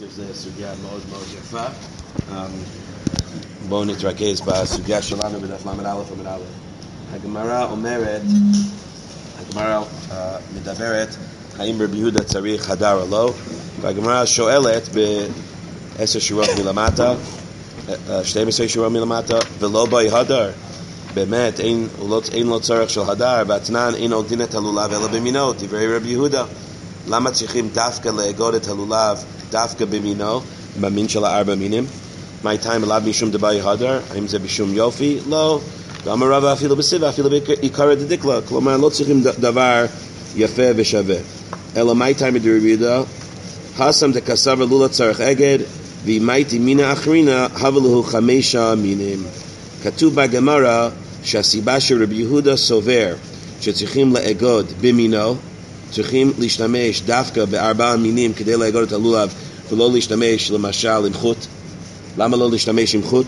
תוסיף זה סוגיה מאוד מאוד יפה. בואו נתרכז בסוגיה שלנו בדף למד א' למד א'. הגמרא אומרת, הגמרא מדברת האם רבי יהודה צריך הדר או לא, והגמרא שואלת ב10 שורות מלמטה, 12 שורות מלמטה, ולא באי הדר. באמת אין לו צורך של הדר, והתנן אין עוגדין את הלולב אלא במינו, דברי רבי יהודה. למה צריכים דווקא לאגוד את הלולב דווקא במינו, במין של 4 מינים? מה הייתם אליו משום דבאי הדר? האם זה בשום יופי? לא. גם הרבה אפילו בסיבה, אפילו בעיקר דדקלה, כלומר לא צריכים דבר יפה ושווה. אלא מה הייתם דרבי יהודה? הסם דקסבר לולה צריך אגד, ואימייתי מינה אחרינה הבלהו 5 מינים. כתוב בגמרא שהסיבה שרבי יהודה סובר שצריכים לאגוד במינו, צריכים להשתמש דווקא ב4 מינים כדי לאגוד את הלולב, ולא להשתמש למשל עם חוט. למה לא להשתמש עם חוט?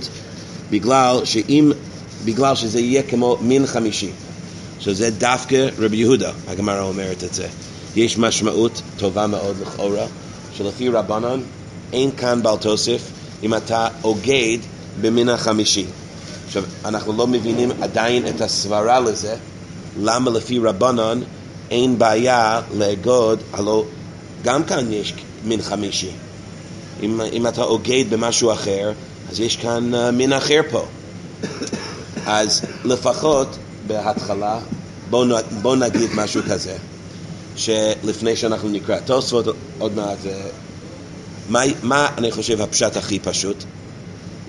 בגלל שזה יהיה כמו מין 5, שזה דווקא רבי יהודה. הגמרא אומרת את זה. יש משמעות טובה מאוד לכאורה, שלפי רבנן אין כאן בעל תוסף אם אתה אוגד במין 5. עכשיו, אנחנו לא מבינים עדיין את הסברה לזה, למה לפי רבנן אין בעיה לאגוד, הלא גם כאן יש מין 5. אם אתה אוגד במשהו אחר, אז יש כאן מין אחר פה. אז לפחות בהתחלה, בוא נגיד משהו כזה, שלפני שאנחנו נקרא תוספות עוד מעט, מה אני חושב הפשט הכי פשוט?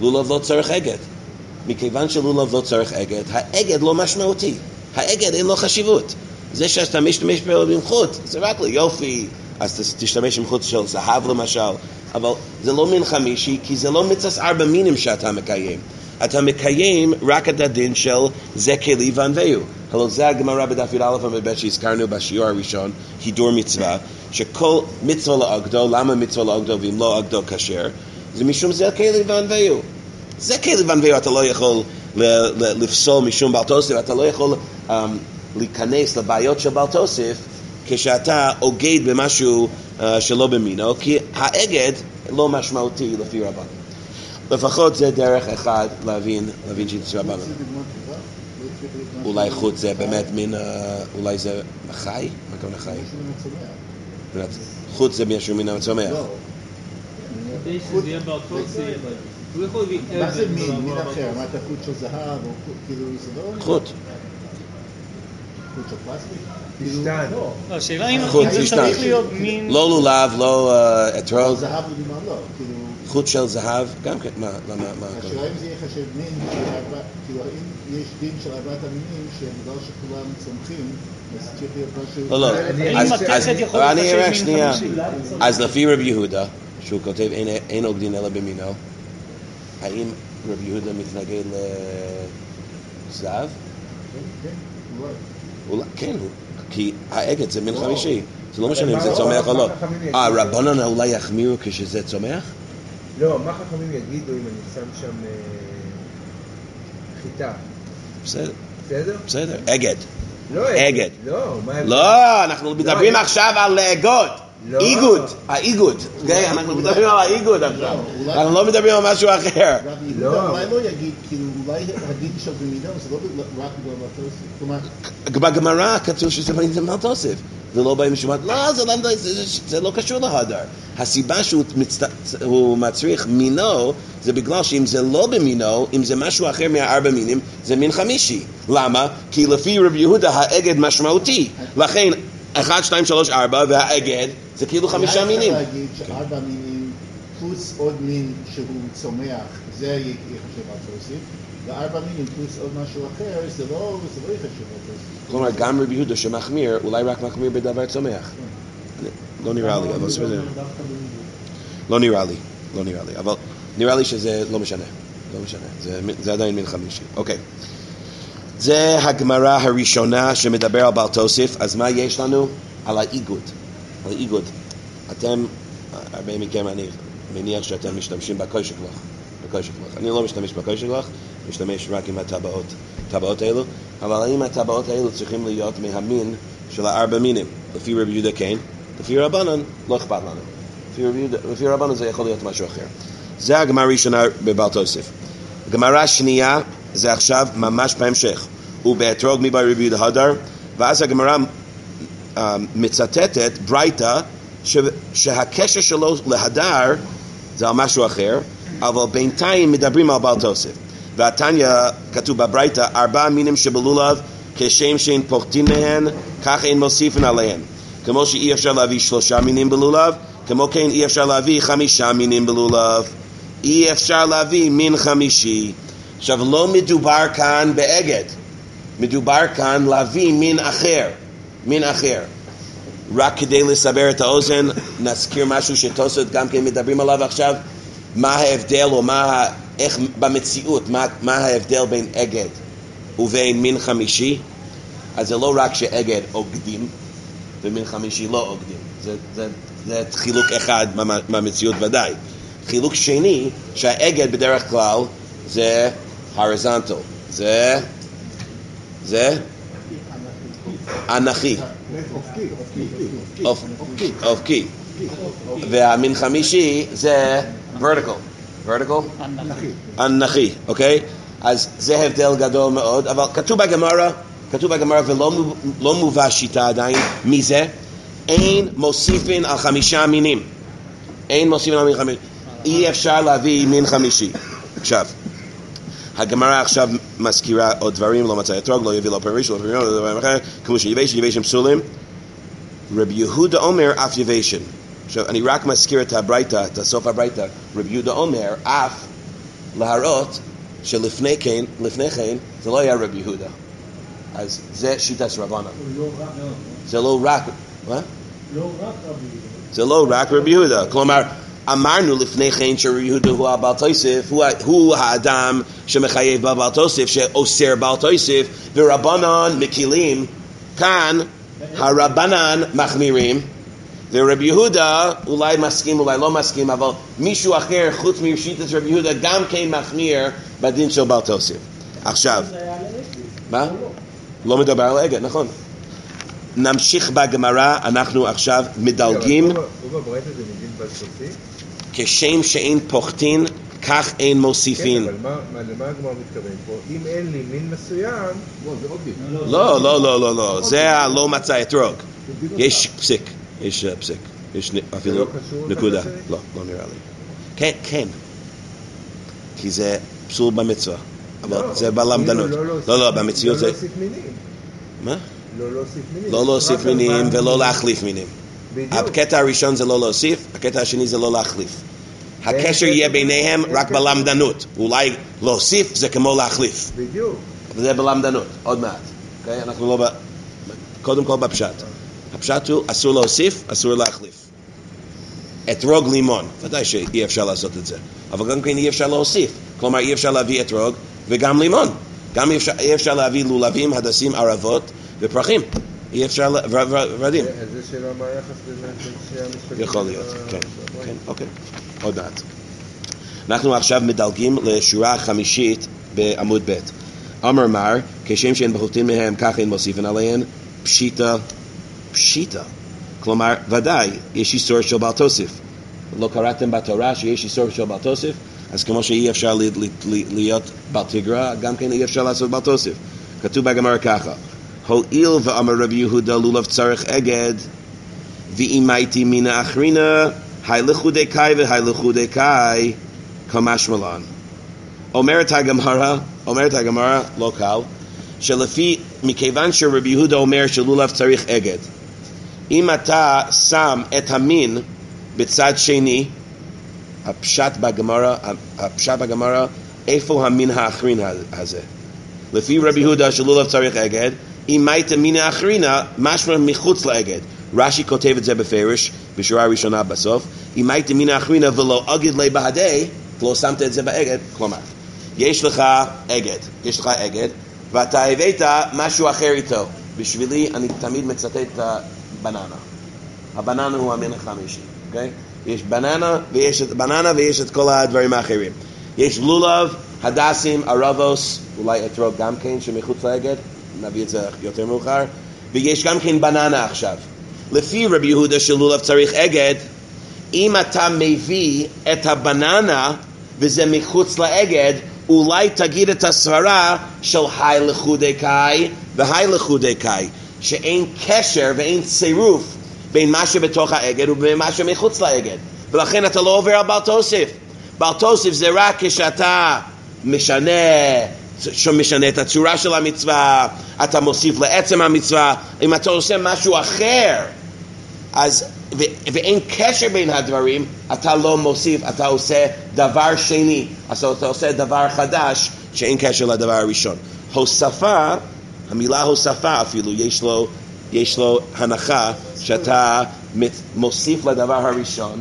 לולב לא צריך אגד. מכיוון שלולב לא צריך אגד, האגד לא משמעותי. האגד אין לו חשיבות. זה שאתה משתמש בו עם חוט, זה רק ליופי, אז תשתמש עם חוט של זהב למשל, אבל זה לא מין 5, כי זה לא מצוות 4 מינים שאתה מקיים. אתה מקיים רק את הדין של זה כלי וענווהו. הלוא זה הגמרא בדף י"א עמוד ב' שהזכרנו בשיעור הראשון, הידור מצווה, שכל מצווה לאגדו, למה מצווה לאגדו ואם לא אגדו כשר? זה משום זה כלי וענווהו. זה כלי וענווהו אתה לא יכול לפסול משום בעל תוסף, אתה לא יכול להיכנס לבעיות של בעל תוסף כשאתה אוגד במשהו שלא במינו, כי האגד לא משמעותי לפי רבן. לפחות זה דרך אחד להבין שזה רבן. אולי חוט זה באמת מין, אולי זה חי? מה קוראים לחי? חוט זה משהו מן הצומח. כדי שזה יהיה בעל תוסף, הוא יכול להביא מה זה מין אחר? אמרת חוט של זהב או כאילו זה לא? חוט. חוט של פלסטיק? לא, השאלה אם זה צריך להיות מין... לא לולב, לא אתרוג. זהב לדוגמה לא, כאילו... חוט של זהב, גם כן, מה? השאלה אם זה יהיה חשב מין, כאילו אם יש דין של 4 המינים שבגלל שכולם צומחים, אז צריך להיות משהו... לא, האם מתכת יכול לחשב מין 5? אז לפי רבי יהודה, שהוא כותב אין עוגדין אלא במינו, האם רבי יהודה מתנגד לזהב? כן, כי האגד זה מין 5, זה לא משנה אם זה צומח או לא. רבנן אולי יחמירו כשזה צומח? לא, מה חכמים יגידו אם אני שם שם חיטה? בסדר? בסדר, אגד. לא, אגד. לא, אנחנו מדברים עכשיו על לאגוד. איגוד, האיגוד. אנחנו מדברים על האיגוד עכשיו. אנחנו לא מדברים על משהו אחר. אולי לא יגיד, כאילו, אולי הדין של במינו, זה לא רק בגלל תוסף. בגמרא כתוב שזה בעל תוסף. זה לא בא משום לא, זה לא קשור להדר. הסיבה שהוא מצריך מינו, זה בגלל שאם זה לא במינו, אם זה משהו אחר מה4 מינים, זה מין 5. למה? כי לפי רבי יהודה האגד משמעותי. לכן, 1, 2, 3, 4, והאגד זה כאילו 5 מינים. אולי אפשר להגיד ש4 מינים פלוס עוד מין שהוא צומח, זה יחשב על תוסף. ו4 מינים פלוס עוד משהו אחר, זה לא יחשב על תוסף. כלומר, גם רבי יהודה שמחמיר, אולי רק מחמיר בדבר צומח. לא נראה לי, אבל בסדר. לא נראה לי, אבל נראה לי שזה לא משנה. זה עדיין מין 5. אוקיי. זה הגמרא הראשונה שמדבר על בעל תוסף. אז מה יש לנו? על האיגוד. אתם, הרבה מכם, אני מניח שאתם משתמשים בקושי גלח. אני לא משתמש בקושי גלח, משתמש רק עם הטבעות האלו. אבל האם הטבעות האלו צריכים להיות מהמין של 4 מינים? לפי רבי יהודה כן, לפי רבנן לא אכפת לנו. לפי רבנו זה יכול להיות משהו אחר. זה הגמרא הראשונה בבעל תוסף. הגמרא השנייה זה עכשיו ממש בהמשך. הוא באתרוג מבאי רבי יהודה הדר, ואז הגמרא מצטטת ברייתא שהקשר שלו להדר זה על משהו אחר, אבל בינתיים מדברים על בעל תוסף. והתניא כתוב בברייתא 4 מינים שבלולב כשם שאין פוחתין מהן כך אין מוסיפין עליהן. כמו שאי אפשר להביא 3 מינים בלולב, כמו כן אי אפשר להביא 5 מינים בלולב, אי אפשר להביא מין חמישי. עכשיו לא מדובר כאן באגד, מדובר כאן להביא מין אחר, מין אחר. רק כדי לסבר את האוזן נזכיר משהו שתוספות גם כן מדברים עליו עכשיו, מה ההבדל או איך במציאות, מה ההבדל בין אגד ובין מין חמישי. אז זה לא רק שאגד עוגדים ומין חמישי לא עוגדים, זה חילוק אחד מהמציאות ודאי. חילוק שני, שהאגד בדרך כלל זה horizontal, זה אנכי, אופקי, והמין חמישי זה vertical, אנכי, אוקיי? אז זה הבדל גדול מאוד, אבל כתוב בגמרא ולא מובא שיטה עדיין, מזה אין מוסיפין על 5 מינים, אין מוסיפין על מין חמישי, אי אפשר להביא מין חמישי. עכשיו הגמרא עכשיו מזכירה עוד דברים, לא מצא אתרוג, לא יביא לו פריש, לא פריש, לא דברים אחר, כמו שיבשן פסולים. רבי יהודה אומר אף יבשן. עכשיו אני רק מזכיר את הברייתא, את הסוף הברייתא. רבי יהודה אומר אף להראות שלפני כן זה לא היה רבי יהודה. אז זה שיטת רבנן. זה לא רק, מה? זה לא רק רבי יהודה. כלומר אמרנו לפני כן שרבי יהודה הוא הבעל תוסף, הוא האדם שמחייב בבעל תוסף, שאוסר בעל תוסף, ורבנן מקילים. כאן הרבנן מחמירים, ורבי יהודה אולי מסכים אולי לא מסכים, אבל מישהו אחר חוץ משיטת רבי יהודה גם כן מחמיר בדין של בעל תוסף. עכשיו מה? לא מדבר על אגד, נכון. נמשיך בגמרא, אנחנו עכשיו מדלגים. כשם שאין פוחתין, כך אין מוסיפין. כן, אבל למה הגמרא מתכוון פה? אם אין לי מין מסוים... לא, זה לא מצא אתרוג. יש פסיק, יש אפילו נקודה. לא נראה לי. כן. כי זה פסול במצווה. אבל זה בלמדנות. לא, במציאות זה... לא להוסיף מינים. מה? לא להוסיף מינים. לא להוסיף מינים ולא להחליף מינים. הקטע הראשון זה לא להוסיף, הקטע השני זה לא להחליף. הקשר יהיה ביניהם רק בלמדנות. אולי להוסיף זה כמו להחליף. בדיוק. זה בלמדנות, עוד מעט. אוקיי? אנחנו לא קודם כל בפשט. הפשט הוא אסור להוסיף, אסור להחליף. אתרוג לימון, ודאי שאי אפשר לעשות את זה. אבל גם כן אי אפשר להוסיף. כלומר אי אפשר להביא אתרוג וגם לימון. גם אי אפשר להביא לולבים, הדסים, ערבות ופרחים. אי אפשר ורדים. אז זה שאלה מה היחס בין שני המשפטים. יכול להיות, כן, אוקיי. עוד מעט. אנחנו עכשיו מדלגים לשורה החמישית בעמוד ב'. אמר מר, כשם שאין פוחתין מהם כך אין מוסיפין עליהן, פשיטה. כלומר, ודאי, יש איסור של בעל תוסף. לא קראתם בתורה שיש איסור של בעל תוסף? אז כמו שאי אפשר להיות בעל תגרה, גם כן אי אפשר לעשות בעל תוסף. כתוב בגמרא ככה, הואיל ואמר רבי יהודה לולב צריך אגד, ואם הייתי מן האחרינה, הילכו דקאי והילכו דקאי, כמשמע לן. אומרת הגמרא, לא קל, מכיוון שרבי יהודה אומר שלולב צריך אגד, אם אתה שם את המין בצד שני, הפשט בגמרא, איפה המין האחרין הזה? לפי רבי יהודה שלולב צריך אגד, אם היית מין האחרינה, משמע מחוץ לאגד. רש"י כותב את זה בפרש, בשורה הראשונה בסוף, אם היית מין האחרינה ולא אגד לי בהדי, ולא שמת את זה באגד, כלומר, יש לך אגד, ואתה הבאת משהו אחר איתו. בשבילי, אני תמיד מצטט את הבננה. הבננה הוא המין החמישי, אוקיי? יש בננה ויש את כל הדברים האחרים. יש לולב, הדסים, ערבוס, אולי אתרוג גם כן שמחוץ לאגד, נביא את זה יותר מאוחר, ויש גם כן בננה עכשיו. לפי רבי יהודה שלולב צריך אגד, אם אתה מביא את הבננה וזה מחוץ לאגד, אולי תגיד את הסברה של היי לחודי קאי והי לחודי קאי, שאין קשר ואין צירוף בין מה שבתוך האגד ובין מה שמחוץ לאגד, ולכן אתה לא עובר על בעל תוסף. בעל תוסף זה רק כשאתה משנה את הצורה של המצווה, אתה מוסיף לעצם המצווה. אם אתה עושה משהו אחר אז ואין קשר בין הדברים, אתה לא מוסיף, אתה עושה דבר שני, אז אתה עושה דבר חדש שאין קשר לדבר הראשון. הוספה, המילה הוספה אפילו יש לו הנחה שאתה מוסיף לדבר הראשון,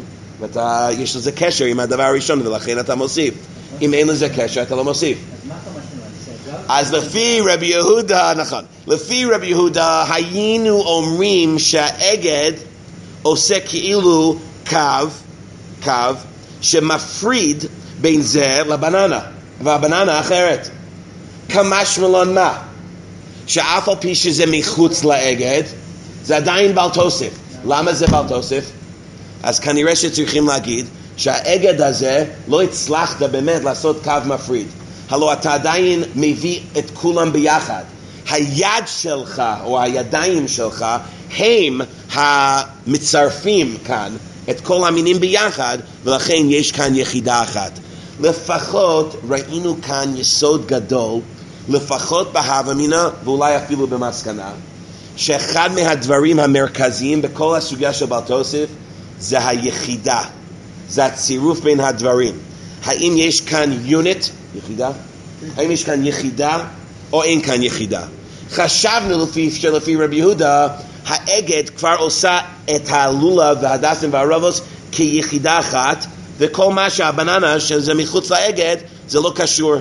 יש לזה קשר עם הדבר הראשון ולכן אתה מוסיף. אם אין לזה קשר אתה לא מוסיף. אז לפי רבי יהודה, נכון, לפי רבי יהודה היינו אומרים שהאגד עושה כאילו קו שמפריד בין זה לבננה, והבננה אחרת. כמשמעון מה? שאף על פי שזה מחוץ לאגד, זה עדיין בעל תוסף. למה זה בעל תוסף? אז כנראה שצריכים להגיד שהאגד הזה לא הצלחת באמת לעשות קו מפריד. הלוא אתה עדיין מביא את כולם ביחד. היד שלך או הידיים שלך הם המצרפים כאן את כל המינים ביחד, ולכן יש כאן יחידה אחת. לפחות ראינו כאן יסוד גדול, לפחות בהווה אמינא ואולי אפילו במסקנה, שאחד מהדברים המרכזיים בכל הסוגיה של בעל תוסף זה היחידה, זה הצירוף בין הדברים. האם יש כאן יוניט, יחידה? האם יש כאן יחידה או אין כאן יחידה? חשבנו לפי רבי יהודה, האגד כבר עושה את הלולב והדסים והרבוס כיחידה אחת, וכל מה שהבננה שזה מחוץ לאגד זה לא קשור.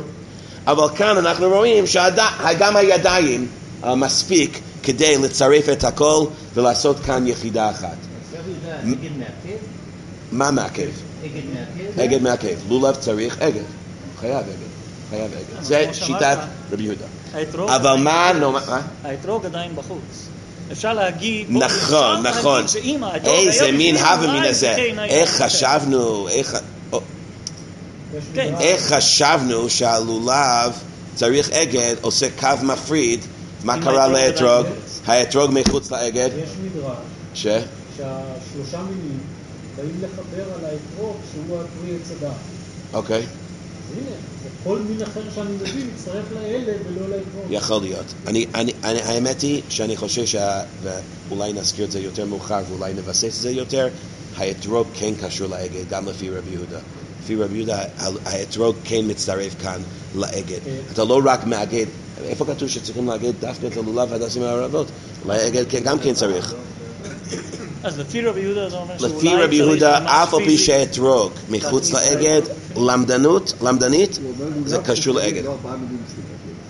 אבל כאן אנחנו רואים שגם הידיים מספיק כדי לצרף את הכל ולעשות כאן יחידה אחת. אגד מעכב? מה מעכב? אגד מעכב. לולב צריך אגד. חייב אגד. זה שיטת רבי יהודה. אבל מה? האתרוג עדיין בחוץ. אפשר להגיד... נכון. איזה מין הווה מן הזה. איך חשבנו שהלולב צריך אגד, עושה קו מפריד, מה קרה לאתרוג? האתרוג מחוץ לאגד? יש מדרש שהשלושה מינים באים לחבר על האתרוג שהוא הפרי עץ הדת. אוקיי. אז הנה, כל מין אחר שאני מביא מצטרף לאלה ולא לאתרוג. יכול להיות. האמת היא שאני חושב ואולי נזכיר את זה יותר מאוחר ואולי נבסס את זה יותר, האתרוג כן קשור לאגד, גם לפי רבי יהודה. לפי רבי יהודה האתרוג כן מצטרף כאן לאגד. אתה לא רק מאגד, איפה כתוב שצריכים לאגד דווקא את הלולב והדסים והערבות? לאגד גם כן צריך. אז לפי רבי יהודה זה אומר שאולי... לפי רבי יהודה אף על פי שהאתרוג מחוץ לאגד, למדנית, זה קשור לאגד.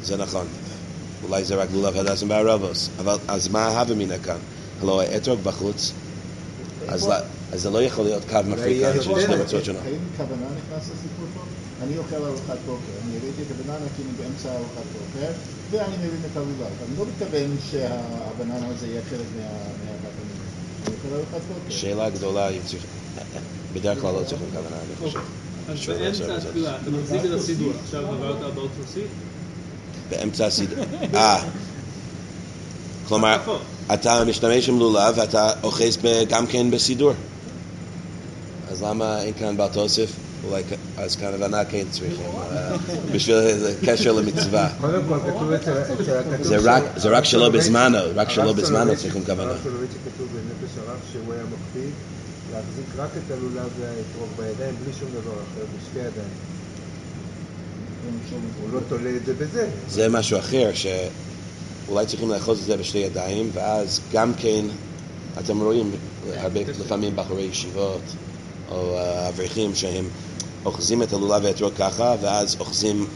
זה נכון. אולי זה רק לולב והדסים והערבות. אבל אז מה ההווה אמינא כאן? הלוא האתרוג בחוץ, אז זה לא יכול להיות קו מפריד כאן של שני מצוות שונות. האם כוונה נכנס לסיפור פה? אני אוכל ארוחת בוקר, אני הבאתי את הבננה כאילו באמצע ארוחת בוקר, ואני מבין את הלולב. אני לא מתכוון שהבננה הזה יהיה חלק מהבת המילה. אני אוכל ארוחת בוקר. שאלה גדולה, בדרך כלל לא צריכים כוונה, אני חושב. אז באמצע התפילה, אתה מחזיק את הסידור, עכשיו עברת הבאות תוסיף? באמצע הסידור. כלומר, אתה משתמש עם לולב ואתה אוחז גם כן בסידור. אז למה אין כאן בעל תוסף? אולי אז כאן הבנה כן צריכים, בשביל קשר למצווה. קודם כל כתוב אצל הכתוב... זה רק שלא בזמנו צריכים כוונה. הרב סולובייצ'יק כתוב בנפש הרב שהוא היה מקפיד להחזיק רק את הלולב והאתרוג בידיים בלי שום דבר אחר, בשתי ידיים. הוא לא תולה את זה בזה. זה משהו אחר שאולי צריכים לאחוז את זה בשתי ידיים, ואז גם כן אתם רואים הרבה לפעמים בחורי ישיבות או אברכים שהם אוחזים את הלולב והאתרוג ככה, ואז אוחזים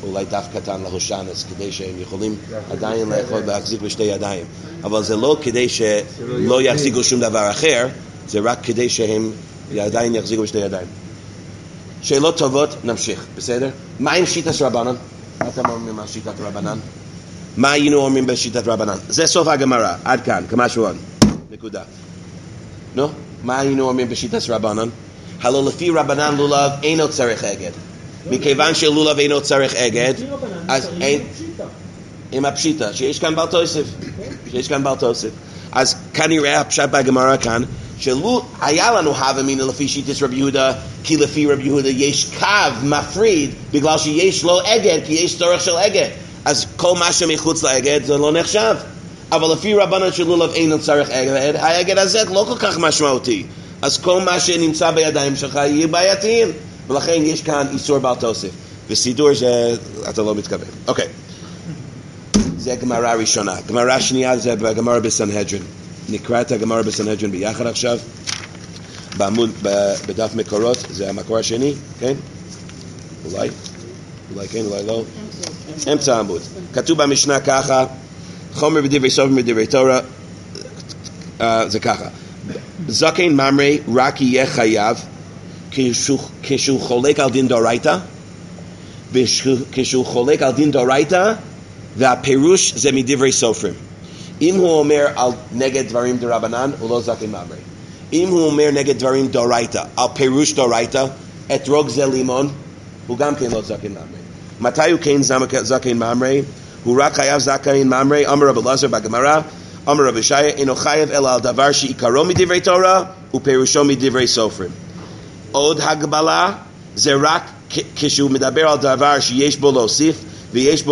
אולי דף קטן להושענס כדי שהם יכולים עדיין להחזיק בשתי ידיים. אבל זה לא כדי שלא יחזיקו שום דבר אחר, זה רק כדי שהם עדיין יחזיקו בשתי ידיים. שאלות טובות, נמשיך, בסדר? מה עם שיטת רבנן? מה אתם אומרים על שיטת רבנן? מה היינו אומרים בשיטת רבנן? זה סוף הגמרא, עד כאן, כמה שבועון. נקודה. נו? מה היינו אומרים בשיטת רבנן? הלא לפי רבנן לולב אינו צריך אגד. מכיוון שלולב אינו צריך אגד, אז אין... עם הפשיטה, שיש כאן בעל תוסף. אז כנראה הפשט בגמרא כאן, היה לנו הווה אמינא לפי שיטת רבי יהודה, כי לפי רבי יהודה יש קו מפריד, בגלל שיש לו אגד, כי יש צורך של אגד. אז כל מה שמחוץ לאגד זה לא נחשב. אבל לפי רבנן של לולב אינו צריך אגד, האגד הזה לא כל כך משמעותי. אז כל מה שנמצא בידיים שלך יהיה בעייתיים. ולכן יש כאן איסור בעל תוסף. וסידור שאתה לא מתכוון. אוקיי. זה גמרא ראשונה. גמרא שנייה זה בגמרא בסנהדרין. נקרא את הגמרא בסנהדרין ביחד עכשיו. בדף מקורות, זה המקור השני, כן? אולי כן, אולי לא. אמצע העמוד. כתוב במשנה ככה, חומר בדברי סופרים בדברי תורה, זה ככה. זקן ממרי רק יהיה חייב כשהוא חולק על דין דאורייתא, כשהוא חולק על דין דאורייתא, והפירוש זה מדברי סופרים. אם הוא אומר נגד דברים דרבנן, הוא לא זקן ממרי. אם הוא אומר נגד דברים דאורייתא, על פירוש דאורייתא, אתרוג זה לימון, הוא גם כן לא זקן ממרי. מתי הוא כן זקן ממרי? הוא רק חייב זקן ממרי, אמר רב אלעזר בגמרא, אמר רב ישעיה, אינו חייב אלא על דבר שעיקרו מדברי תורה ופירושו מדברי סופרים. עוד הגבלה זה רק כשהוא מדבר על דבר שיש בו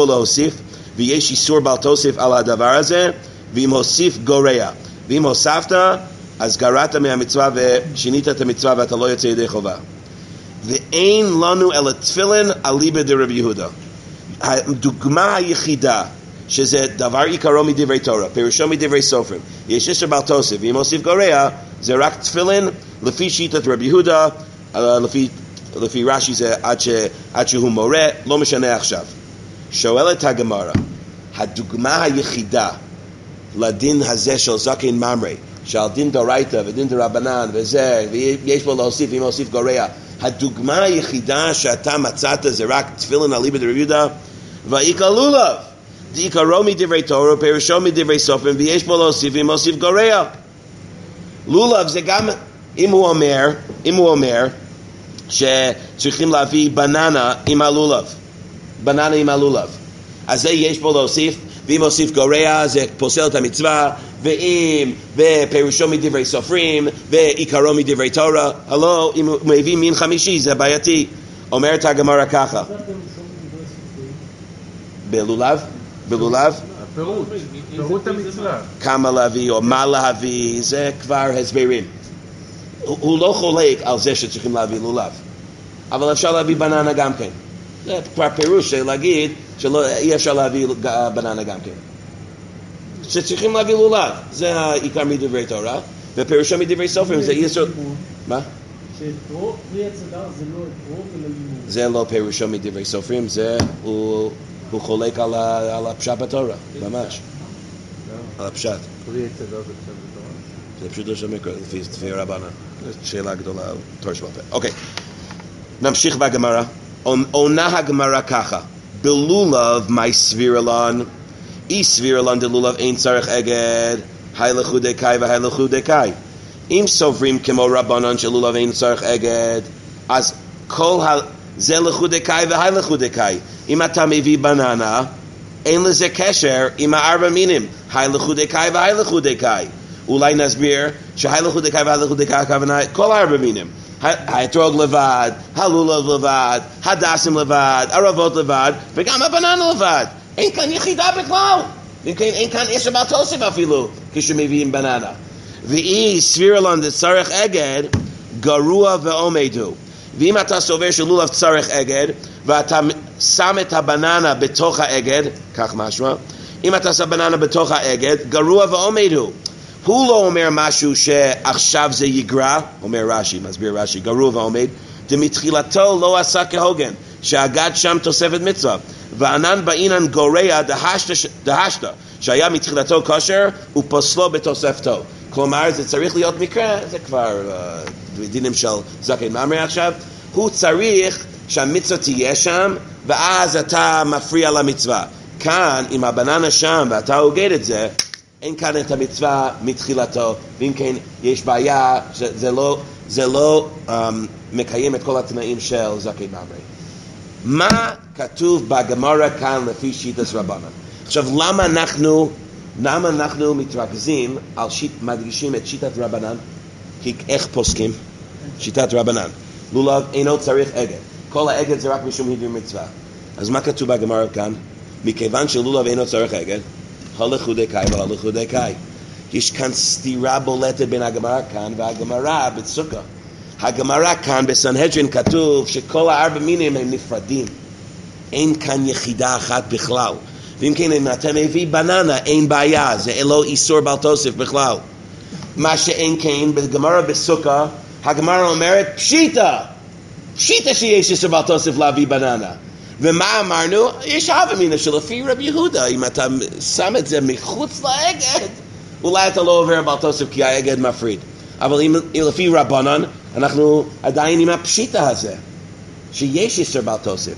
להוסיף ויש איסור בעל תוסף על הדבר הזה, ואם הוסיף גורע, ואם הוספת אז גרעת מהמצווה ושינית את המצווה ואתה לא יוצא ידי חובה. ואין לנו אלא תפילין אליבא דרבי יהודה. הדוגמה היחידה שזה דבר עיקרו מדברי תורה, פירושו מדברי סופרים, יש איסור בעל תוסף, ואם הוסיף גורע זה רק תפילין לפי שיטת רבי יהודה, לפי רש"י זה עד שהוא מורה, לא משנה עכשיו. שואלת הגמרא, הדוגמה היחידה לדין הזה של זקן ממרי, שעל דין דאורייתא ודין דרבנן וזה, ויש בו להוסיף, אם להוסיף גורע, הדוגמה היחידה שאתה מצאת זה רק תפילין אליבא דרבי יהודה, ואיכא לולב, דעיקרו מדברי תורה, פירושו מדברי סופרים, ויש בו להוסיף, אם להוסיף גורע. לולב זה גם, אם הוא אומר שצריכים להביא בננה עם הלולב, אז זה יש פה להוסיף, ואם להוסיף גורע זה פוסל את המצווה, ואם ופירושו מדברי סופרים ועיקרו מדברי תורה, הלא אם הוא מביא מין חמישי זה בעייתי. אומרת הגמרא ככה, בלולב פירוט המצווה, כמה להביא או מה להביא, זה כבר הסברים. הוא לא חולק על זה שצריכים להביא לולב, אבל אפשר להביא בננה גם כן. זה כבר פירוש של להגיד שאי אפשר להביא בננה גם כן, שצריכים להביא לולב. זה העיקר מדברי תורה, ופירושו מדברי סופרים זה יסוד. מה? שאתרוג פרי הצדה זה לא אתרוג אלא לימוד. זה לא פירושו מדברי סופרים, זה הוא חולק על הפשט בתורה, ממש. על הפשט. פרי הצדה זה פשט בתורה? זה פשוט לא שמקרא, לפי רבנן. שאלה גדולה, תורה שבעל פה. אוקיי, נמשיך בגמרא. עונה הגמרא ככה, בלולב מי סביר לן, אי סביר לן דלולב אין צריך אגד, היי לכו דקאי והי לכו דקאי. אם סוברים כמו רבנן שלולב אין צריך אגד, אז זה לכו דקאי והי לכו דקאי. אם אתה מביא בננה, אין לזה קשר עם הארבע מינים, היי לכו דקאי והי לכו דקאי. אולי נסביר שהי לכו דקאי והי לכו דקאי הכוונה כל הארבע מינים. האתרוג לבד, הלולב לבד, הדסים לבד, ערבות לבד, וגם הבננה לבד. אין כאן יחידה בכלל. אין כאן איסור בעל תוסף אפילו כשמביאים בננה. ואי סביר לן דצריך אגד, גרוע ועומד הוא. ואם אתה סובר שלולב צריך אגד, ואתה שם את הבננה בתוך האגד, כך משמע, אם אתה שם בננה בתוך האגד, גרוע ועומד הוא. הוא לא אומר משהו שעכשיו זה יגרע, אומר רש"י, מסביר רש"י, גרוע ועומד, דמתחילתו לא עשה כהוגן, שהגד שם תוספת מצווה, וענן בעינן גורע דהשת, שהיה מתחילתו כושר, ופוסלו בתוספתו. כלומר, זה צריך להיות מקרה, זה כבר דינים של זקן ממרי עכשיו, הוא צריך שהמצווה תהיה שם, ואז אתה מפריע למצווה. כאן, אם הבננה שם ואתה הוגד את זה, אין כאן את המצווה מתחילתו, ואם כן יש בעיה זה לא מקיים את כל התנאים של זכאי ממרי. מה כתוב בגמרא כאן לפי שיטת רבנן? עכשיו למה אנחנו מתרכזים על מדגישים את שיטת רבנן? כי איך פוסקים? שיטת רבנן. לולב אינו צריך אגד. כל האגד זה רק משום הידור מצווה. אז מה כתוב בגמרא כאן? מכיוון שלולב אינו צריך אגד, הלכו דקאי והלכו דקאי. יש כאן סתירה בולטת בין הגמרא כאן והגמרא בסוכה. הגמרא כאן בסנהדרין כתוב שכל הארבע מינים הם נפרדים. אין כאן יחידה אחת בכלל. ואם כן, אם אתה מביא בננה, אין בעיה. זה לא איסור בל תוסף בכלל. מה שאין כן, בגמרא בסוכה, הגמרא אומרת פשיטה שיש איסור בל תוסף להביא בננה. ומה אמרנו? יש אבא מינה שלפי רבי יהודה, אם אתה שם את זה מחוץ לאגד, אולי אתה לא עובר בל תוסף כי האגד מפריד. אבל אם לפי רבנן, אנחנו עדיין עם הפשיטה הזה, שיש איסור בל תוסף.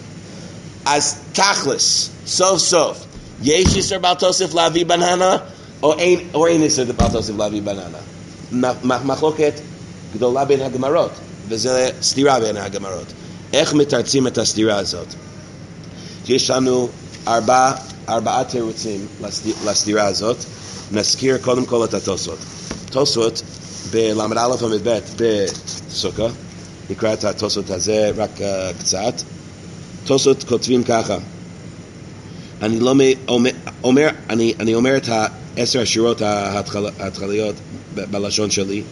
אז תכלס, סוף סוף, יש איסור בל תוסף להביא בננה, או אין איסור בל תוסף להביא בננה? מחלוקת גדולה בין הגמרות, וזה סתירה בין הגמרות. איך מתרצים את הסתירה הזאת? יש לנו ארבעה תירוצים לסתירה הזאת. נזכיר קודם כל את התוספות. תוספות בלמד א' עמוד ב' בסוכה, נקרא את התוספות הזה רק קצת. תוספות כותבים ככה, אני אומר את 10 השורות ההתחליות בלשון שלי.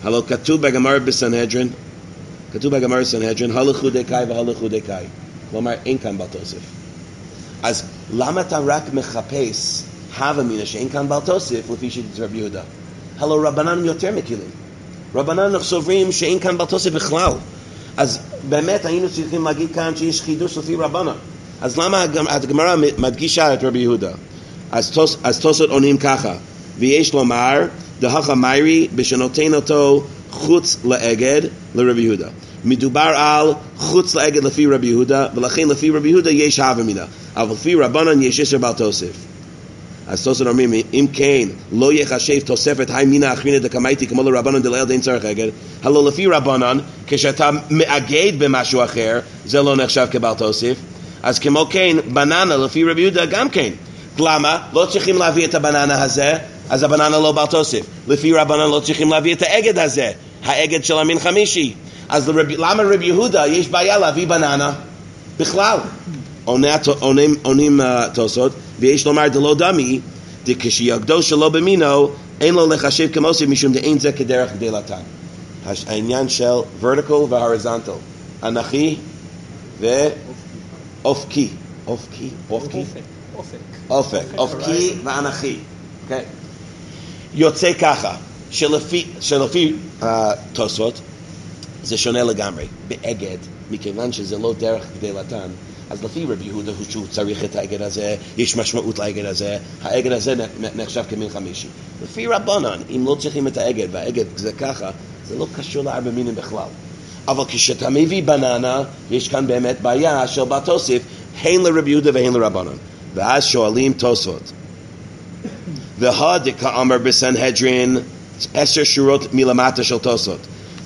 הלא כתוב בגמרא בסנהדרין, הלכו דקאי והלכו דקאי. כלומר, אין כאן בל תוסף. אז למה אתה רק מחפש הווה מינה שאין כאן בל תוסף לפי שיטת רבי יהודה? הלא רבנן יותר מקילים. רבנן סוברים שאין כאן בל תוסף בכלל. אז באמת היינו צריכים להגיד כאן שיש חידוש לפי רבנן. אז למה הגמרא מדגישה את רבי יהודה? אז תוספות עונים ככה, ויש לומר, דהכה מיירי בשנותן אותו חוץ לאגד לרבי יהודה. מדובר על חוץ לאגד לפי רבי יהודה, ולכן לפי רבי יהודה יש הווה מינה, אבל לפי רבנן יש איסור בל תוסף. אז תוספות אומרים, אם כן לא יחשב תוספת היי מינה אחרינא דקמייתי כמו לרבנן דלעיל דאין צריך אגד, הלא לפי רבנן כשאתה מאגד במשהו אחר זה לא נחשב כבל תוסף. אז כמו כן בננה לפי רבי יהודה גם כן. למה? לא צריכים להביא את הבננה הזה, אז הבננה לא בל תוסף. לפי רבנן לא צריכים להביא את האגד הזה, האגד של המין חמישי. אז למה רבי יהודה יש בעיה להביא בננה בכלל? עונים תוספות, ויש לומר דלא דמי, כשיגדו שלא במינו, אין לו לחשב כמוסף משום דאין זה כדרך גדילתן. העניין של vertical והhorizontal, אנכי ואופקי. אופקי ואנכי. יוצא ככה, שלפי תוספות, זה שונה לגמרי. באגד, מכיוון שזה לא דרך גדילתן, אז לפי רבי יהודה שהוא צריך את האגד הזה, יש משמעות לאגד הזה, האגד הזה נחשב כמין חמישי. לפי רבנן, אם לא צריכים את האגד, והאגד זה ככה, זה לא קשור לארבע מינים בכלל. אבל כשאתה מביא בננה, יש כאן באמת בעיה של בל תוסף, הן לרבי יהודה והן לרבנן. ואז שואלים תוספות. והדקה אמר בסנהדרין, 10 שורות מלמטה של תוספות.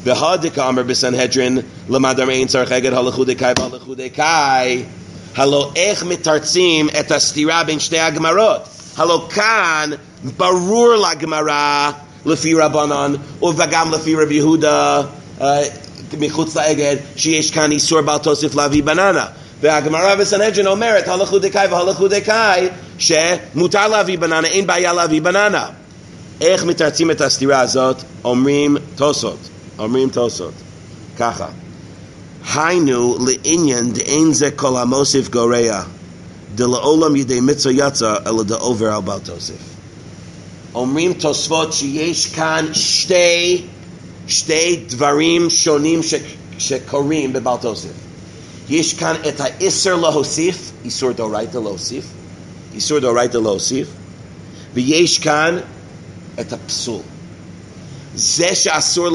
והדקה אמר בסנהדרין, למד אין צריך אגד הלכו דקאי והלכו דקאי. הלא איך מתרצים את הסתירה בין שתי הגמרות? הלא כאן ברור לגמרא לפי רבנן וגם לפי רבי יהודה מחוץ לאגד שיש כאן איסור בל תוסף להביא בננה. והגמרא בסנהדרין אומרת הלכו דקאי והלכו דקאי שמותר להביא בננה, אין בעיה להביא בננה. איך מתרצים את הסתירה הזאת? אומרים תוספות ככה, היינו לעניין דאין זה כל המוסיף גורע דלעולם ידי מצווה יצא אלא דעובר על בל תוסף. אומרים תוספות שיש כאן שתי דברים שונים שקורים בבל תוסף. יש כאן את האיסור להוסיף, איסור דאורייתא להוסיף, ויש כאן את הפסול. זה שאסור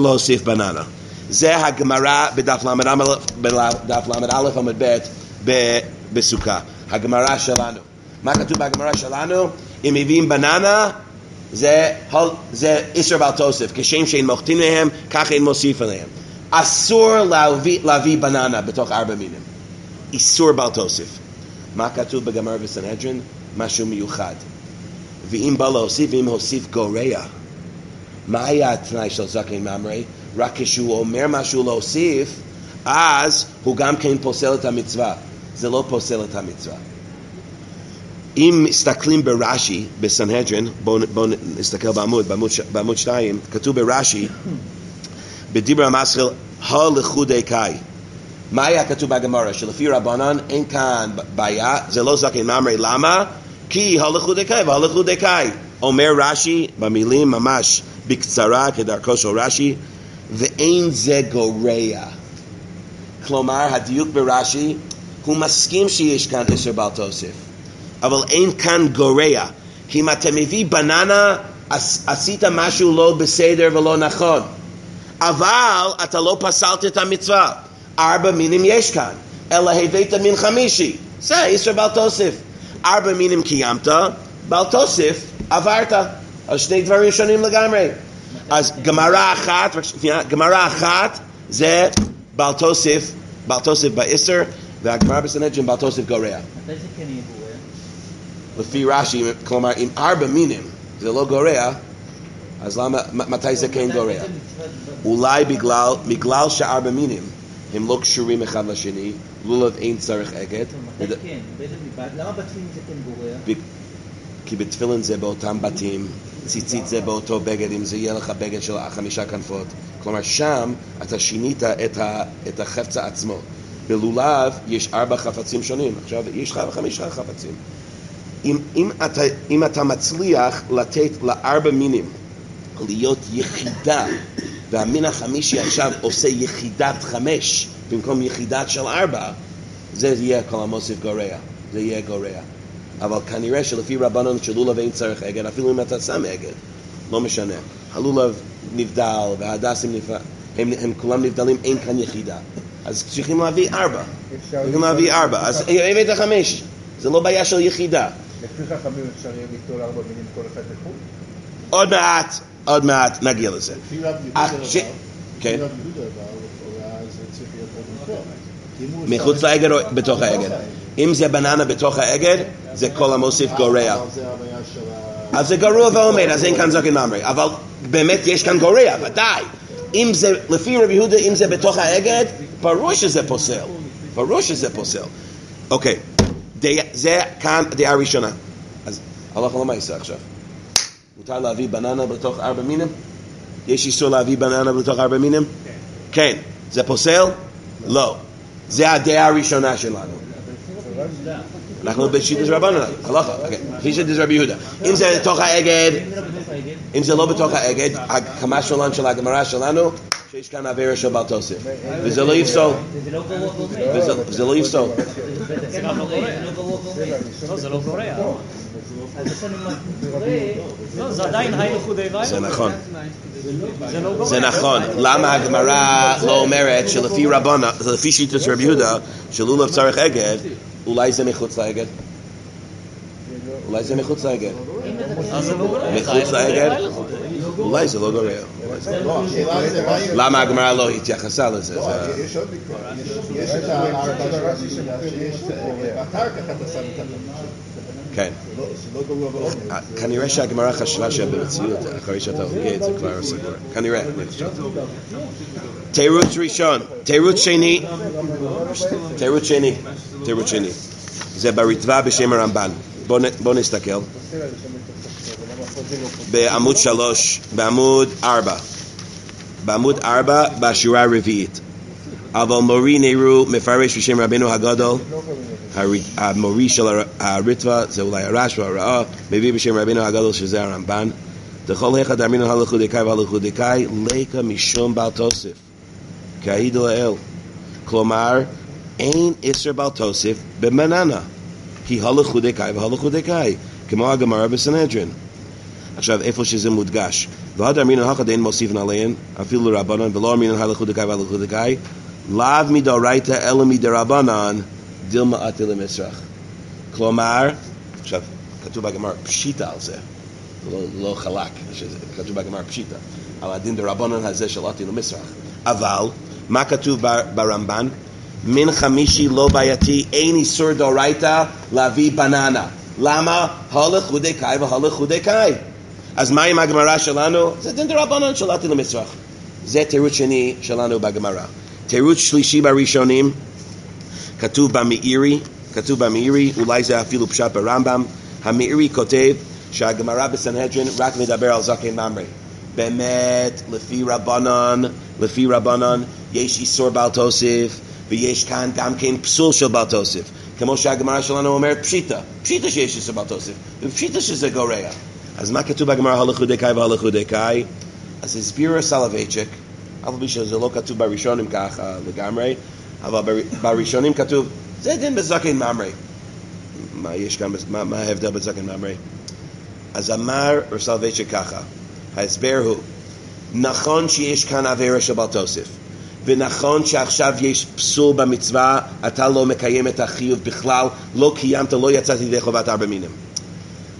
להוסיף בננה. זה הגמרא בדף ל"א עמוד ב' בסוכה. הגמרא שלנו. מה כתוב בגמרא שלנו? אם מביאים בננה, זה איסור בעל תוסף. כשם שאין מוחתין להם, כך אין מוסיף עליהם. אסור להביא בננה בתוך 4 מינים. איסור בעל תוסף. מה כתוב בגמרא בסנהדרין? משהו מיוחד. ואם בא להוסיף, ואם הוסיף גורע. מה היה התנאי של זקן ממרי? רק כשהוא אומר משהו להוסיף, אז הוא גם כן פוסל את המצווה. זה לא פוסל את המצווה. אם מסתכלים ברש"י, בסנהדרין, בואו נסתכל בעמוד 2, כתוב ברש"י, בדיבר המסחל, הלכודי קאי. מה היה כתוב בגמרא? שלפי רבנן אין כאן בעיה, זה לא זקן ממרי. למה? כי הלכודי קאי והלכודי קאי. אומר רש"י, במילים ממש בקצרה, כדרכו של רש"י, ואין זה גורע. כלומר, הדיוק ברש"י, הוא מסכים שיש כאן איסור בעל תוסף. אבל אין כאן גורע. כי אם אתה מביא בננה, עשית משהו לא בסדר ולא נכון. אבל אתה לא פסלת את המצווה. 4 מינים יש כאן. אלא הבאת מין 5. זה איסור בעל תוסף. 4 מינים קיימת, בעל תוסף עברת. אז 2 דברים שונים לגמרי. אז גמרא אחת זה בעל תוסף באיסור, והגמרא בסנהדרין בעל תוסף גורע. מתי זה כן יהיה גורע? לפי רש"י, כלומר, אם 4 מינים זה לא גורע, אז מתי זה כן גורע? אולי בגלל ש4 מינים הם לא קשורים אחד לשני, לולב אין צריך אגד. מתי כן? למה בתפילין זה כן גורע? כי בתפילין זה באותם בתים, ציצית זה באותו בגד, אם זה יהיה לך בגד של 5 כנפות. כלומר, שם אתה שינית את החפצה עצמו. בלולב יש 4 חפצים שונים, עכשיו יש לך 5 חפצים. אם אתה מצליח לתת ל4 מינים להיות יחידה, והמין החמישי עכשיו עושה יחידת 5 במקום יחידת של 4, זה יהיה כל המוסיף גורע, זה יהיה גורע. אבל כנראה שלפי רבנן שלולב אין צריך אגד, אפילו אם אתה שם אגד, לא משנה. הלולב נבדל וההדסים הם כולם נבדלים, אין כאן יחידה. אז צריכים להביא 4. צריכים להביא 4. אז הבאת 5. זה לא בעיה של יחידה. לפי חכמים אפשר יהיה ליטול 4 מינים כל אחד לחוץ? עוד מעט נגיע לזה. לפי רב יהודה כן. זה צריך להיות עוד יותר. מחוץ לאגד או בתוך האגד? אם זה בננה בתוך האגד, זה כל המוסיף גורע. אז זה גרוע ועומד, אז אין כאן זקן ממרי. אבל באמת יש כאן גורע, ודאי. אם זה, לפי רבי יהודה, אם זה בתוך האגד, ברור שזה פוסל. ברור שזה פוסל. אוקיי. זה כאן דעה ראשונה. אז הלכה למעשה עכשיו. מותר להביא בננה בתוך 4 מינים? יש איסור להביא בננה בתוך 4 מינים? כן. זה פוסל? לא. זה הדעה הראשונה שלנו. אנחנו בשיטת רבנן. הלכה. שיטת רבי יהודה. אם זה בתוך האגד, אם זה לא בתוך האגד, הכמה שלנו של הגמרא שלנו, שיש כאן עבירה של בעל תוסף. וזה לא יפסול. וזה לא יפסול. זה לא גורע. לא, זה עדיין הלכודי קאי. זה נכון. זה נכון. למה הגמרא לא אומרת שלפי רבנן, לפי שיטת רבי יהודה, שלולב צריך אגד, אולי זה מחוץ לאגד? אולי זה מחוץ לאגד. מחוץ לאגד? אולי זה לא גורע. למה הגמרא לא התייחסה לזה? יש עוד ביקורת. יש את ה4 שיש אחר כך אתה שם את כן. זה לא גרוע בעומד. כנראה שהגמרא חשבה שבמציאות, אחרי שאתה הוגה את זה כבר סגור. כנראה, אני חושב. תירוץ ראשון. תירוץ שני. זה בריטב"א בשם הרמב"ן. בוא נסתכל. בעמוד 3, בעמוד 4. בעמוד 4, בשורה הרביעית. אבל מורי נהרו מפרש בשם רבנו הגדול, המורי של הריטב"א, זה אולי הרשב"א, הרעה, מביא בשם רבנו הגדול שזה הרמב"ן. דכל אחד אמרינו הלכודי קאי והלכודי קאי, לקה משום בעל תוסף. כעיד לאל. כלומר, אין איסור בעל תוסף במננה. היא הלכודי קאי והלכודי קאי, כמו הגמרא בסנהדרין. עכשיו, איפה שזה מודגש. ועד אמרינו הכד אין מוסיפן עליהן, אפילו לרבנן, ולא אמרינו הלכודי קאי והלכודי קאי, לאו מדאורייתא אלא מדרבנן, דילמה אתי למצרך. כלומר, עכשיו, כתוב בגמרא פשיטה על זה, לא חלק, כתוב בגמרא פשיטה, על הדין דרבנן הזה של עטינו מסרח. אבל, מה כתוב ברמב"ן? מין חמישי לא בעייתי, אין איסור דאורייתא להביא בננה. למה? הולך חודקאי והולך חודקאי. אז מה עם הגמרא שלנו? זה דין דרבנן של עטינו מסרח. זה תירוץ שני שלנו בגמרא. תירוץ שלישי בראשונים, כתוב במאירי, אולי זה אפילו פשט ברמב"ם, המאירי כותב שהגמרא בסנהדרין רק מדבר על זקן ממרי. באמת, לפי רבנן, יש איסור בעל תוסף, ויש כאן גם כן פסול של בעל תוסף. כמו שהגמרא שלנו אומרת פשיטה שיש איסור בעל תוסף, ופשיטה שזה גורע. אז מה כתוב בגמרא הולך חודקאי והולך חודקאי? אז הסביר סולובייצ'יק, אבל בשביל זה לא כתוב בראשונים ככה לגמרי, אבל בראשונים כתוב, זה דין בזקן ממרי. מה ההבדל בזקן ממרי? אז אמר סולובייצ'יק ככה, ההסבר הוא, נכון שיש כאן עבירה של בעל תוסף, ונכון שעכשיו יש פסול במצווה, אתה לא מקיים את החיוב בכלל, לא קיימת, לא יצאת ידי חובת 4 מינים.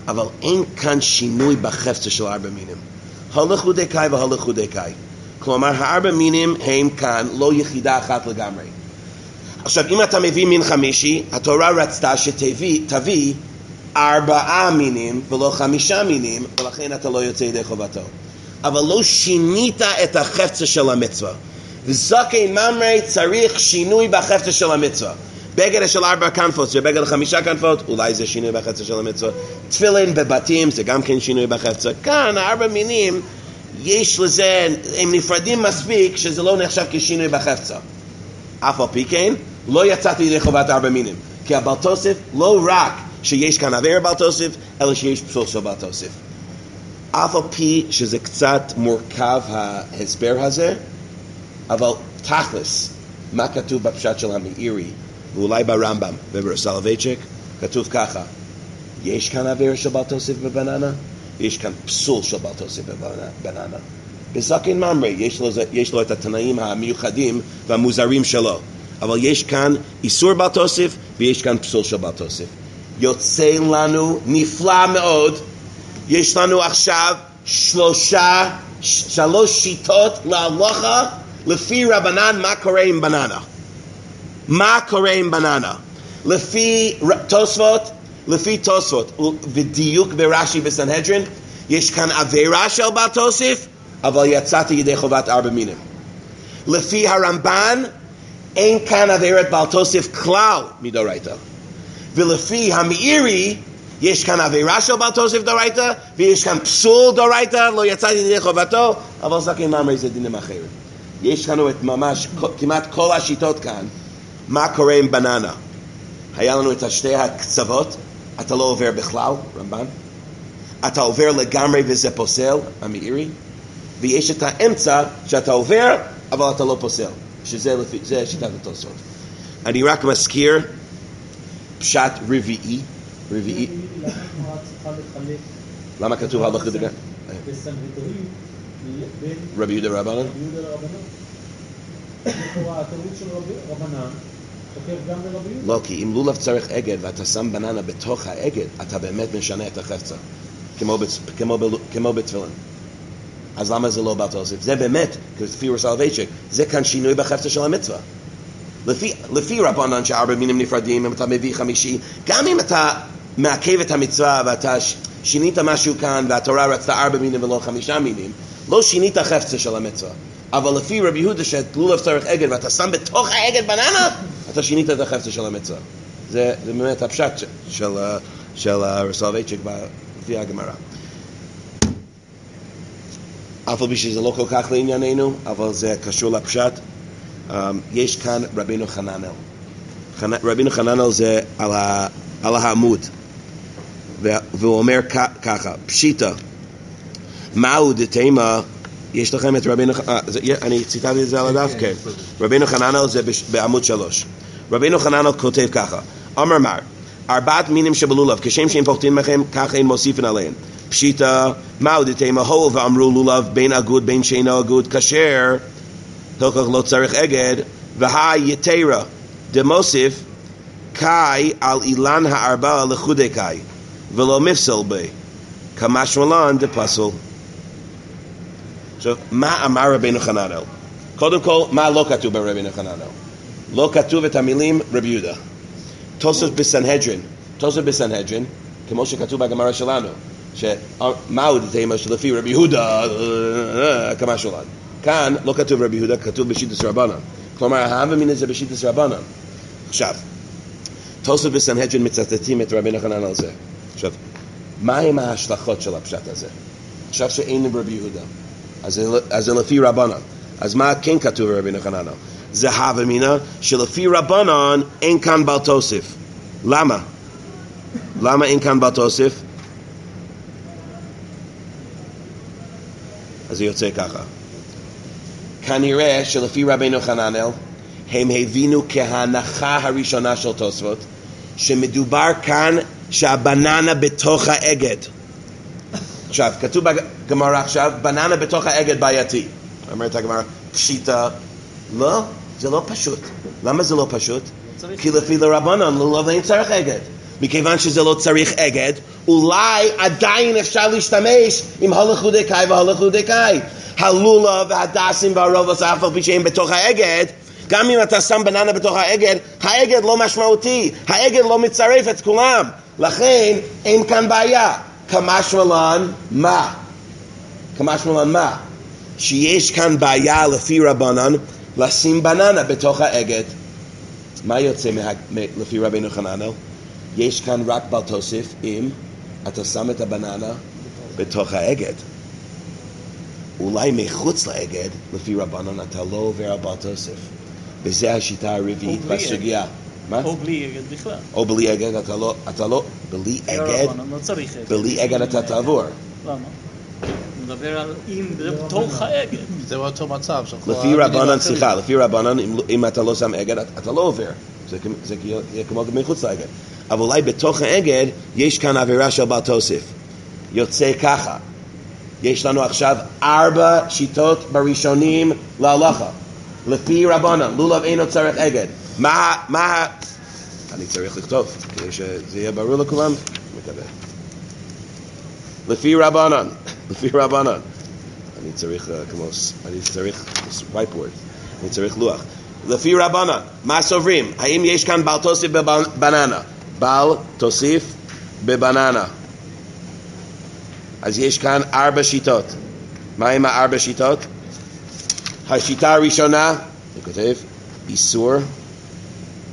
אבל אין כאן שינוי בחפצה של 4 מינים. הולך חודקאי והולך חודקאי. כלומר, 4 מינים הם כאן לא יחידה אחת לגמרי. עכשיו, אם אתה מביא מין חמישי, התורה רצתה שתביא 4 מינים ולא 5 מינים, ולכן אתה לא יוצא ידי חובתו. אבל לא שינית את החפצה של המצווה. וזקן ממרי צריך שינוי בחפצה של המצווה. בגד של 4 כנפות, זה בגד 5 כנפות, אולי זה שינוי בחפצה של המצווה. תפילין בבתים, זה גם כן שינוי בחפצה. כאן 4 מינים, יש לזה, הם נפרדים מספיק שזה לא נחשב כשינוי בחפצה. אף על פי כן, לא יצאתי ידי חובת 4 מינים. כי הבעל תוסף לא רק שיש כאן עבירה בעל תוסף, אלא שיש פסול של בעל תוסף. אף על פי שזה קצת מורכב ההסבר הזה, אבל תכלס, מה כתוב בפשט של המאירי, ואולי ברמב"ם וברסולובייצ'יק, כתוב ככה, יש כאן עבירה של בעל תוסף בבננה, יש כאן פסול של בעל תוסף בבננה. בזקן ממרי יש לו את התנאים המיוחדים והמוזרים שלו, אבל יש כאן איסור בעל תוסף ויש כאן פסול של בעל תוסף. יוצא לנו נפלא מאוד, יש לנו עכשיו 3 שיטות להלכה לפי רבנן מה קורה עם בננה. מה קורה עם בננה? לפי תוספות ודיוק ברש"י בסנהדרין, יש כאן עבירה של בעל תוסף, אבל יצאתי ידי חובת 4 מינים. לפי הרמב"ן, אין כאן עבירת בעל תוסף כלל מדאורייתא. ולפי המאירי, יש כאן עבירה של בעל תוסף דאורייתא, ויש כאן פסול דאורייתא, לא יצאתי ידי חובתו, אבל זקן ממרי זה דינים אחרים. יש לנו את ממש, כמעט כל השיטות כאן, מה קורה עם בננה. היה לנו את 2 הקצוות, אתה לא עובר בכלל, רמב"ן, אתה עובר לגמרי וזה פוסל, המאירי, ויש את האמצע שאתה עובר, אבל אתה לא פוסל, שזה שיטת התוספות. אני רק מזכיר, פשט רביעי, למה כתוב הלכה דגן? בסנהדרין בין רבי יהודה רבנן? לכאורה, התירוץ של רבנן תוקף גם ברבי יהודה. לא, כי אם לולב צריך עגד ואתה שם בננה בתוך העגד, אתה באמת משנה את החפצה, כמו בתפילין. אז למה זה לא בעל תוסף? זה באמת, לפי סולובייצ'יק, זה כאן שינוי בחפצה של המצווה. לפי רבנן ש4 מינים נפרדים, אם אתה מביא 5, גם אם אתה מעכב את המצווה ואתה שינית משהו כאן והתורה רצתה 4 מינים ולא 5 מינים, לא שינית החפצה של המצווה. אבל לפי רבי יהודה שלולב צריך עגד ואתה שם בתוך העגד בננה, אתה שינית את החפצה של המצווה. זה באמת הפשט של סולובייצ'יק לפי הגמרא. אף על פי שזה לא כל כך לענייננו, אבל זה קשור לפשט. יש כאן רבינו חננאל. רבינו חננאל זה על העמוד, והוא אומר ככה, פשיטה, מהו דתימה, יש לכם את רבינו, אני ציטטתי את זה על הדף, כן. רבינו חננאל זה בעמוד 3. רבינו חננאל כותב ככה, אמר מר, 4 מינים שבלולב, כשם שהם פוחתים מכם, כך הם מוסיפים עליהם. פשיטה, מהו דתימה, הו ואמרו לולב, בין אגוד, בין שאינו אגוד, כשר, תוכח לא צריך אגד, והיתרה דמוסיף קאי על אילן 4 לחודקאי. ולא מפסל בי. כמשמע לן דפסל. עכשיו, מה אמר רבינו חננאל? קודם כל, מה לא כתוב ברבינו חננאל? לא כתוב את המילים רבי יהודה. תוספות בסנהדרין, כמו שכתוב בגמרא שלנו, שמהו דתימה שלפי רבי יהודה, כמשמע לן. כאן לא כתוב רבי יהודה, כתוב בשיטת רבנן. כלומר, ההווה מיניה זה בשיטת רבנן. עכשיו, תוספות בסנהדרין מצטטים את רבינו חננאל על זה. עכשיו, מהם ההשלכות של הפשט הזה? עכשיו שאין רבי יהודה, אז זה לפי רבנן. אז מה כן כתוב ברבינו חננאל? זה הווה מיניה שלפי רבנן אין כאן בעל תוסף. למה? למה אין כאן בעל תוסף? אז זה יוצא ככה. כנראה שלפי רבינו חננאל הם הבינו כהנחה הראשונה של תוספות שמדובר כאן שהבננה בתוך האגד. עכשיו, כתוב בגמרא עכשיו, בננה בתוך האגד בעייתי. אומרת הגמרא, פשיטה. לא, זה לא פשוט. למה זה לא פשוט? כי לפי לרבנן, לולב אין צריך אגד. מכיוון שזה לא צריך אגד, אולי עדיין אפשר להשתמש עם הלכו דקאי והלכו דקאי. הלולב והדסים והרובוס, אף על פי שהם בתוך האגד, גם אם אתה שם בננה בתוך האגד, האגד לא משמעותי, האגד לא מצרף את כולם. לכן אין כאן בעיה. כמשמע לן מה? כמשמע לן מה? שיש כאן בעיה לפי רבנן לשים בננה בתוך האגד. מה יוצא לפי רבינו חננאל? יש כאן רק בעל תוסף אם אתה שם את הבננה בתוך האגד. אולי מחוץ לאגד, לפי רבנן, אתה לא עובר על בעל תוסף. וזה השיטה הרביעית בסוגיה. או בלי אגד בכלל. או בלי אגד, אתה לא, בלי אגד, בלי אגד אתה תעבור. למה? מדבר על אם זה בתוך האגד. זה אותו מצב. לפי רבנן, סליחה, לפי רבנן, אם אתה לא שם אגד, אתה לא עובר. זה כמו מחוץ לאגד. אבל אולי בתוך האגד, יש כאן עבירה של בעל תוסף. יוצא ככה. יש לנו עכשיו 4 שיטות בראשונים להלכה. לפי רבנן, לולב אינו צריך אגד. מה... אני צריך לכתוב, כדי שזה יהיה ברור לכולם. מקבל. לפי רבנן, אני צריך whiteboard, אני צריך לוח. לפי רבנן, מה סוברים? האם יש כאן בעל תוסיף בבננה? בעל תוסיף בבננה. אז יש כאן 4 שיטות. מה עם 4 שיטות? השיטה הראשונה, אני כותב, איסור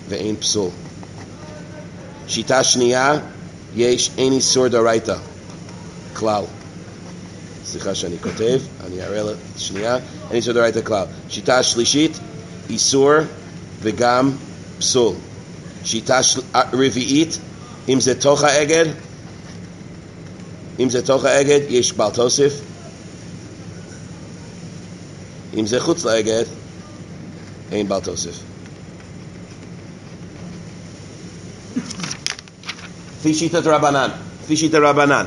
ואין פסול. שיטה שנייה, אין איסור דאורייתא. כלל. סליחה שאני כותב, אני אראה לה שנייה, אין איסור דאורייתא כלל. שיטה שלישית, איסור וגם פסול. שיטה רביעית, אם זה תוך האגד, יש בעל תוסף. אם זה חוץ לאגד, אין בעל תוסף. לפי שיטת רבנן,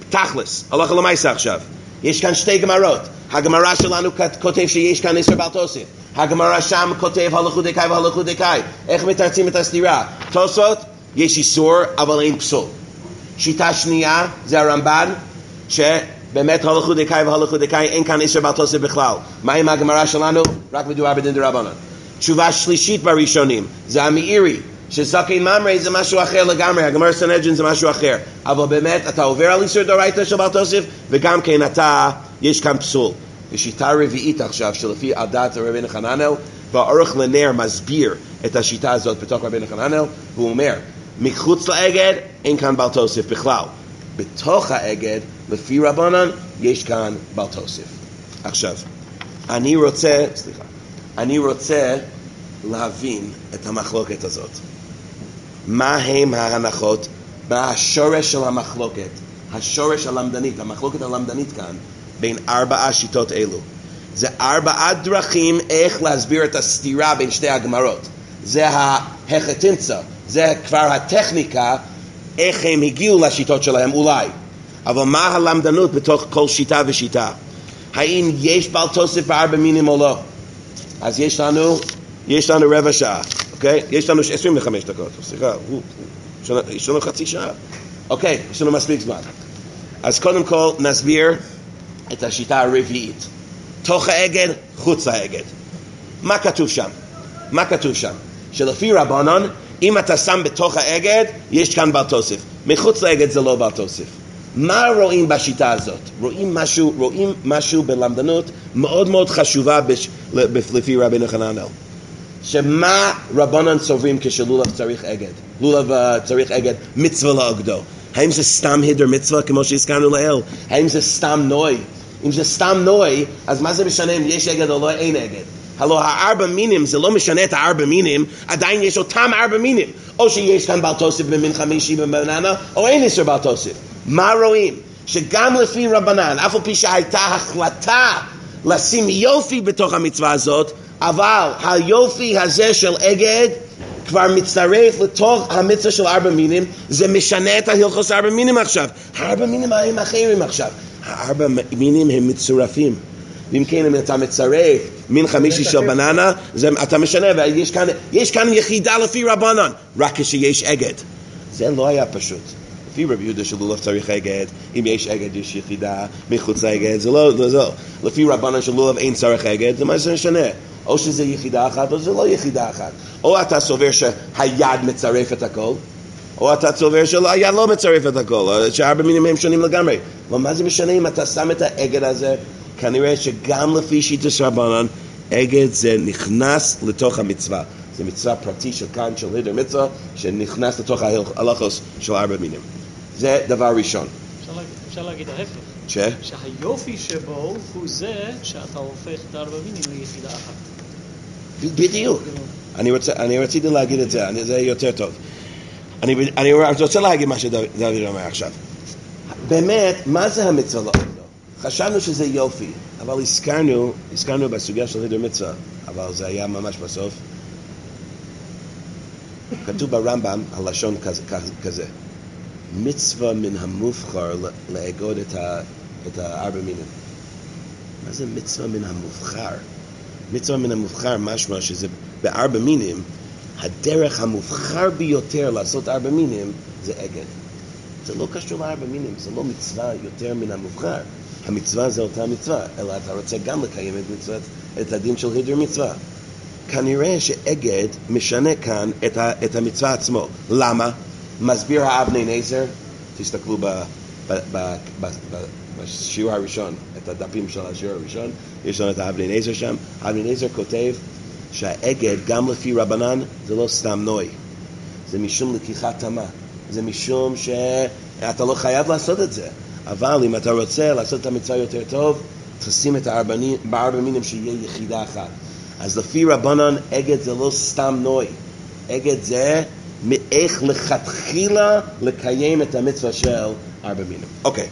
תכלס, הלכה למעשה עכשיו. יש כאן 2 גמרות. הגמרא שלנו כותב שיש כאן איסור בעל תוסף. הגמרא שם כותב הלכו דקאי והלכו דקאי. איך מתרצים את הסתירה? תוספות, יש איסור, אבל אין פסול. שיטה שנייה, זה הרמב"ן, שבאמת הלכו דקאי והלכו דקאי, אין כאן איסור בעל תוסף בכלל. מה עם הגמרא שלנו? רק מדובר בדין דרבנן. תשובה שלישית בראשונים, זה המאירי. שזקן ממרי זה משהו אחר לגמרי, הגמרא סנהדרין זה משהו אחר. אבל באמת אתה עובר על איסור דאורייתא של בעל תוסף, וגם כן יש כאן פסול. ושיטה רביעית עכשיו, שלפי על דעת רבינו חננאל, והאורך לנר מסביר את השיטה הזאת בתוך רבינו חננאל, והוא אומר, מחוץ לאגד אין כאן בעל תוסף בכלל. בתוך האגד, לפי רבנן, יש כאן בעל תוסף. עכשיו, אני רוצה להבין את המחלוקת הזאת. מה הם ההנחות? מה השורש של המחלוקת? השורש הלמדנית, המחלוקת הלמדנית כאן, בין 4 שיטות אלו. זה 4 דרכים איך להסביר את הסתירה בין 2 הגמרות. זה ההחטנצה, זה כבר הטכניקה, איך הם הגיעו לשיטות שלהם אולי. אבל מה הלמדנות בתוך כל שיטה ושיטה? האם יש בעל תוסף ב4 מינים או לא? אז יש לנו רבע שעה, אוקיי? יש לנו 25 דקות, סליחה, יש לנו חצי שעה. אוקיי, יש לנו מספיק זמן. אז קודם כל נסביר את השיטה הרביעית. תוך האגד, חוץ האגד. מה כתוב שם? מה כתוב שם? שלפי רבנן, אם אתה שם בתוך האגד, יש כאן בעל תוסף. מחוץ לאגד זה לא בעל תוסף. מה רואים בשיטה הזאת? רואים משהו בלמדנות מאוד מאוד חשובה לפי רבינו חננאל. שמה רבנן סוברים כשלולב צריך אגד? לולב צריך אגד מצווה לאגדו. האם זה סתם הידר מצווה כמו שהזכרנו לאל? האם זה סתם נוי? אם זה סתם נוי, אז מה זה משנה אם יש אגד או לא אין אגד? הלוא הארבע מינים, זה לא משנה את הארבע מינים, עדיין יש אותם ארבע מינים. או שיש כאן בעל תוסף במין חמישי בבננה, או אין איסור בעל תוסף. מה רואים? שגם לפי רבנן, אף על פי שהייתה החלטה לשים יופי בתוך המצווה הזאת, אבל היופי הזה של אגד כבר מצטרף לתוך המצווה של ארבע מינים, זה משנה את ההלכות ארבע מינים עכשיו. הארבע מינים הם אחרים עכשיו. הארבע מינים הם מצורפים. ואם כן, אם אתה מצרף מין חמישי של בננה, אתה משנה, ויש כאן יחידה לפי רבנן, רק כשיש אגד. זה לא היה פשוט. לפי רבי יהודה של לולב צריך אגד, אם יש אגד יש יחידה, מחוץ לאגד, זה לא. לפי רבנן של לולב אין צריך אגד, זה מה זה משנה. או שזה יחידה אחת, או זה לא יחידה אחת. או אתה סובר שהיד מצרף את הכל, או אתה סובר שהיד לא מצרף את הכל, שהארבע מינים הם שונים לגמרי. אבל מה זה משנה אם אתה שם את האגד הזה? כנראה שגם לפי שיטת רבנן, אגד זה נכנס לתוך המצווה. זה מצווה פרטי של כאן, של הידר מצווה, שנכנס לתוך ההלכות של ארבע מינים. זה דבר ראשון. אפשר להגיד ההפך. שהיופי שבו הוא זה שאתה הופך את ארבע מינים ליחידה אחת. בדיוק. אני רציתי להגיד את זה, זה יותר טוב. אני רוצה להגיד מה שדוד אומר עכשיו. באמת, מה זה המצווה לא? חשבנו שזה יופי, אבל הזכרנו בסוגיה של הידר מצווה, אבל זה היה ממש בסוף. כתוב ברמב"ם הלשון כזה. מצווה מן המובחר לאגוד את הארבע מינים. מה זה מצווה מן המובחר? מצווה מן המובחר משמע שזה בארבע מינים, הדרך המובחר ביותר לעשות ארבע מינים זה אגד. זה לא קשור לארבע מינים, זה לא מצווה יותר מן המובחר. המצווה זה אותה מצווה, אלא אתה רוצה גם לקיים את הדין של הידר מצווה. כנראה שאגד משנה כאן את המצווה עצמו. למה? מסביר האבני נזר, תסתכלו בשיעור הראשון, את הדפים של השיעור הראשון, יש לנו את האבני נזר שם. האבני נזר כותב שהאגד, גם לפי רבנן, זה לא סתם נוי. זה משום לקיחת תמה. זה משום שאתה לא חייב לעשות את זה. אבל אם אתה רוצה לעשות את המצווה יותר טוב, תשים את בארבע מינים שיהיה יחידה אחת. אז לפי רבנן, אגד זה לא סתם נוי. אגד זה מאיך לכתחילה לקיים את המצווה של ארבע מינים. אוקיי,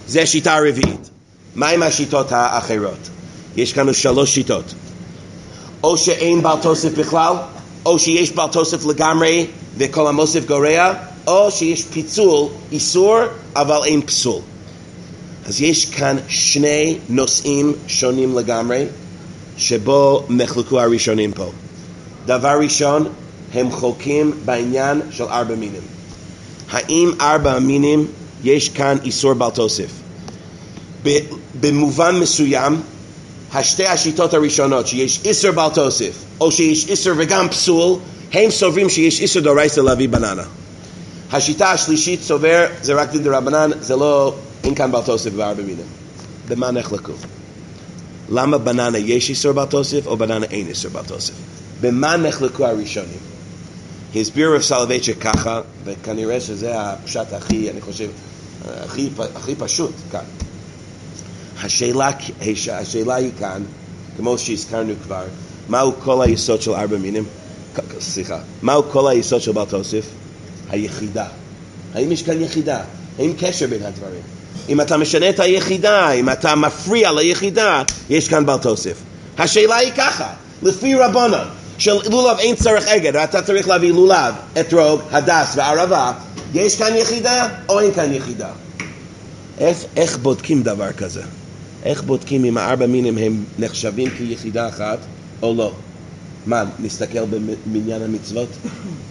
זה שיטה רביעית. מה עם השיטות האחרות? יש כאן 3 שיטות. או שאין בעל תוסף בכלל, או שיש בעל תוסף לגמרי וכל המוסף גורע, או שיש פיצול, איסור, אבל אין פסול. אז יש כאן 2 נושאים שונים לגמרי, שבו נחלקו הראשונים פה. דבר ראשון, הם חולקים בעניין של ארבע מינים. האם ארבע מינים יש כאן איסור בעל תוסף? במובן מסוים, שתי השיטות הראשונות, שיש איסור בעל תוסף, או שיש איסור וגם פסול, הם סוברים שיש איסור דאורייתא להביא בננה. השיטה השלישית סובר, זה רק דין דרבנן, זה לא, אין כאן בעל תוסף בארבע מינים. במה נחלקו? למה בננה יש איסור בעל תוסף, או בננה אין איסור בעל תוסף? במה נחלקו הראשונים? הסביר רב סולובייצ'יק ככה, וכנראה שזה הפשט אני חושב, הכי פשוט כאן. השאלה היא כאן, כמו שהזכרנו כבר, מהו כל היסוד של ארבע מינים? מהו כל היסוד של בעל תוסף? היחידה. האם יש כאן יחידה? האם קשר בין הדברים? אם אתה משנה את היחידה, אם אתה מפריע ליחידה, יש כאן בעל תוסף. השאלה היא ככה, לפי רבנן, של לולב אין צריך אגד, אתה צריך להביא לולב, אתרוג, הדס וערבה, יש כאן יחידה או אין כאן יחידה? איך בודקים דבר כזה? איך בודקים אם הארבע מינים הם נחשבים כיחידה אחת או לא? מה, נסתכל במניין המצוות?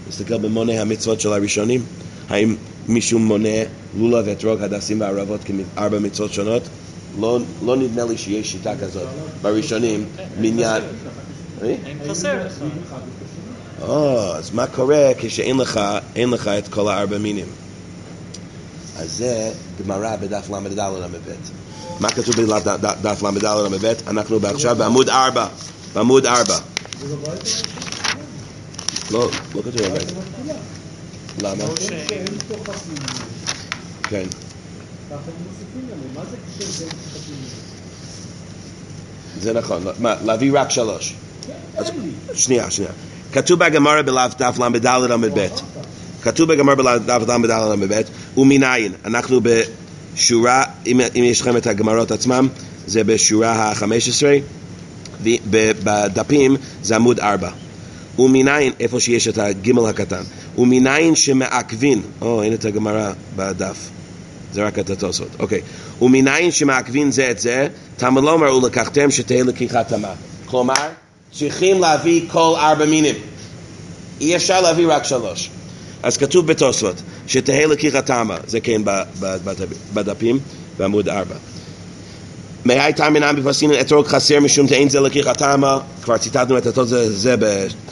נסתכל במונה המצוות של הראשונים? האם מישהו מונה לולב, אתרוג, הדסים והערבות כארבע מצוות שונות? לא נדמה לי שיש שיטה כזאת. בראשונים, מניין... האם חסר לך? אז מה קורה כשאין לך את כל הארבע מינים? אז זה גמרא בדף למד ד' עמוד ב'. מה כתוב בדף למד ד' עמוד ב'? אנחנו עכשיו בעמוד 4. בעמוד 4. לא כתוב בבית. למה? כן. זה נכון. מה, להביא רק 3. שנייה. כתוב בגמרא בדף למד ד' עמוד ב'. כתוב בגמרא בדף למד ד' עמוד ב', ומנין, אנחנו בשורה, אם יש לכם את הגמרות עצמם, זה בשורה ה-15, בדפים זה עמוד 4. ומנין, איפה שיש את הגימל הקטן, ומנין שמעכבין, אין את הגמרא בדף, זה רק את התוספות, אוקיי. ומנין שמעכבין זה את זה, תלמוד לומר ולקחתם שתהיה לקיחת טמאה. כלומר, צריכים להביא כל 4 מינים. אי אפשר להביא רק 3. אז כתוב בתוספות, שתהיה לקיחת טמאה, זה כן בדפים, בעמוד 4. מאי תאמינם בפסינן אתרוג חסר משום תאין זה לקיחת טמאה, כבר ציטטנו את התוספות זה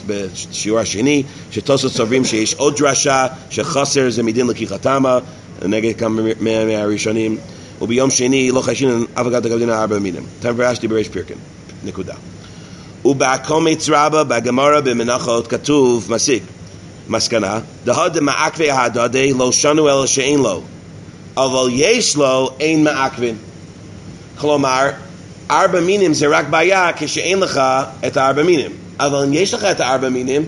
בשיעור השני, שתוספות סוברים שיש עוד דרשה, שחסר זה מדין לקיחת טמאה, נגד כמה מהראשונים, וביום שני לא חיישין אף אחד הגבדין 4 מינים. תמפרשתי בריש פירקן, נקודה. ובקומץ רבה בגמרא במנחות כתוב מסיק, מסקנה, דהוד מעכבי ההדדי לא שנו אלא שאין לו, אבל יש לו אין מעכבין. כלומר, 4 מינים זה רק בעיה כשאין לך את 4 מינים. אבל אם יש לך את 4 מינים,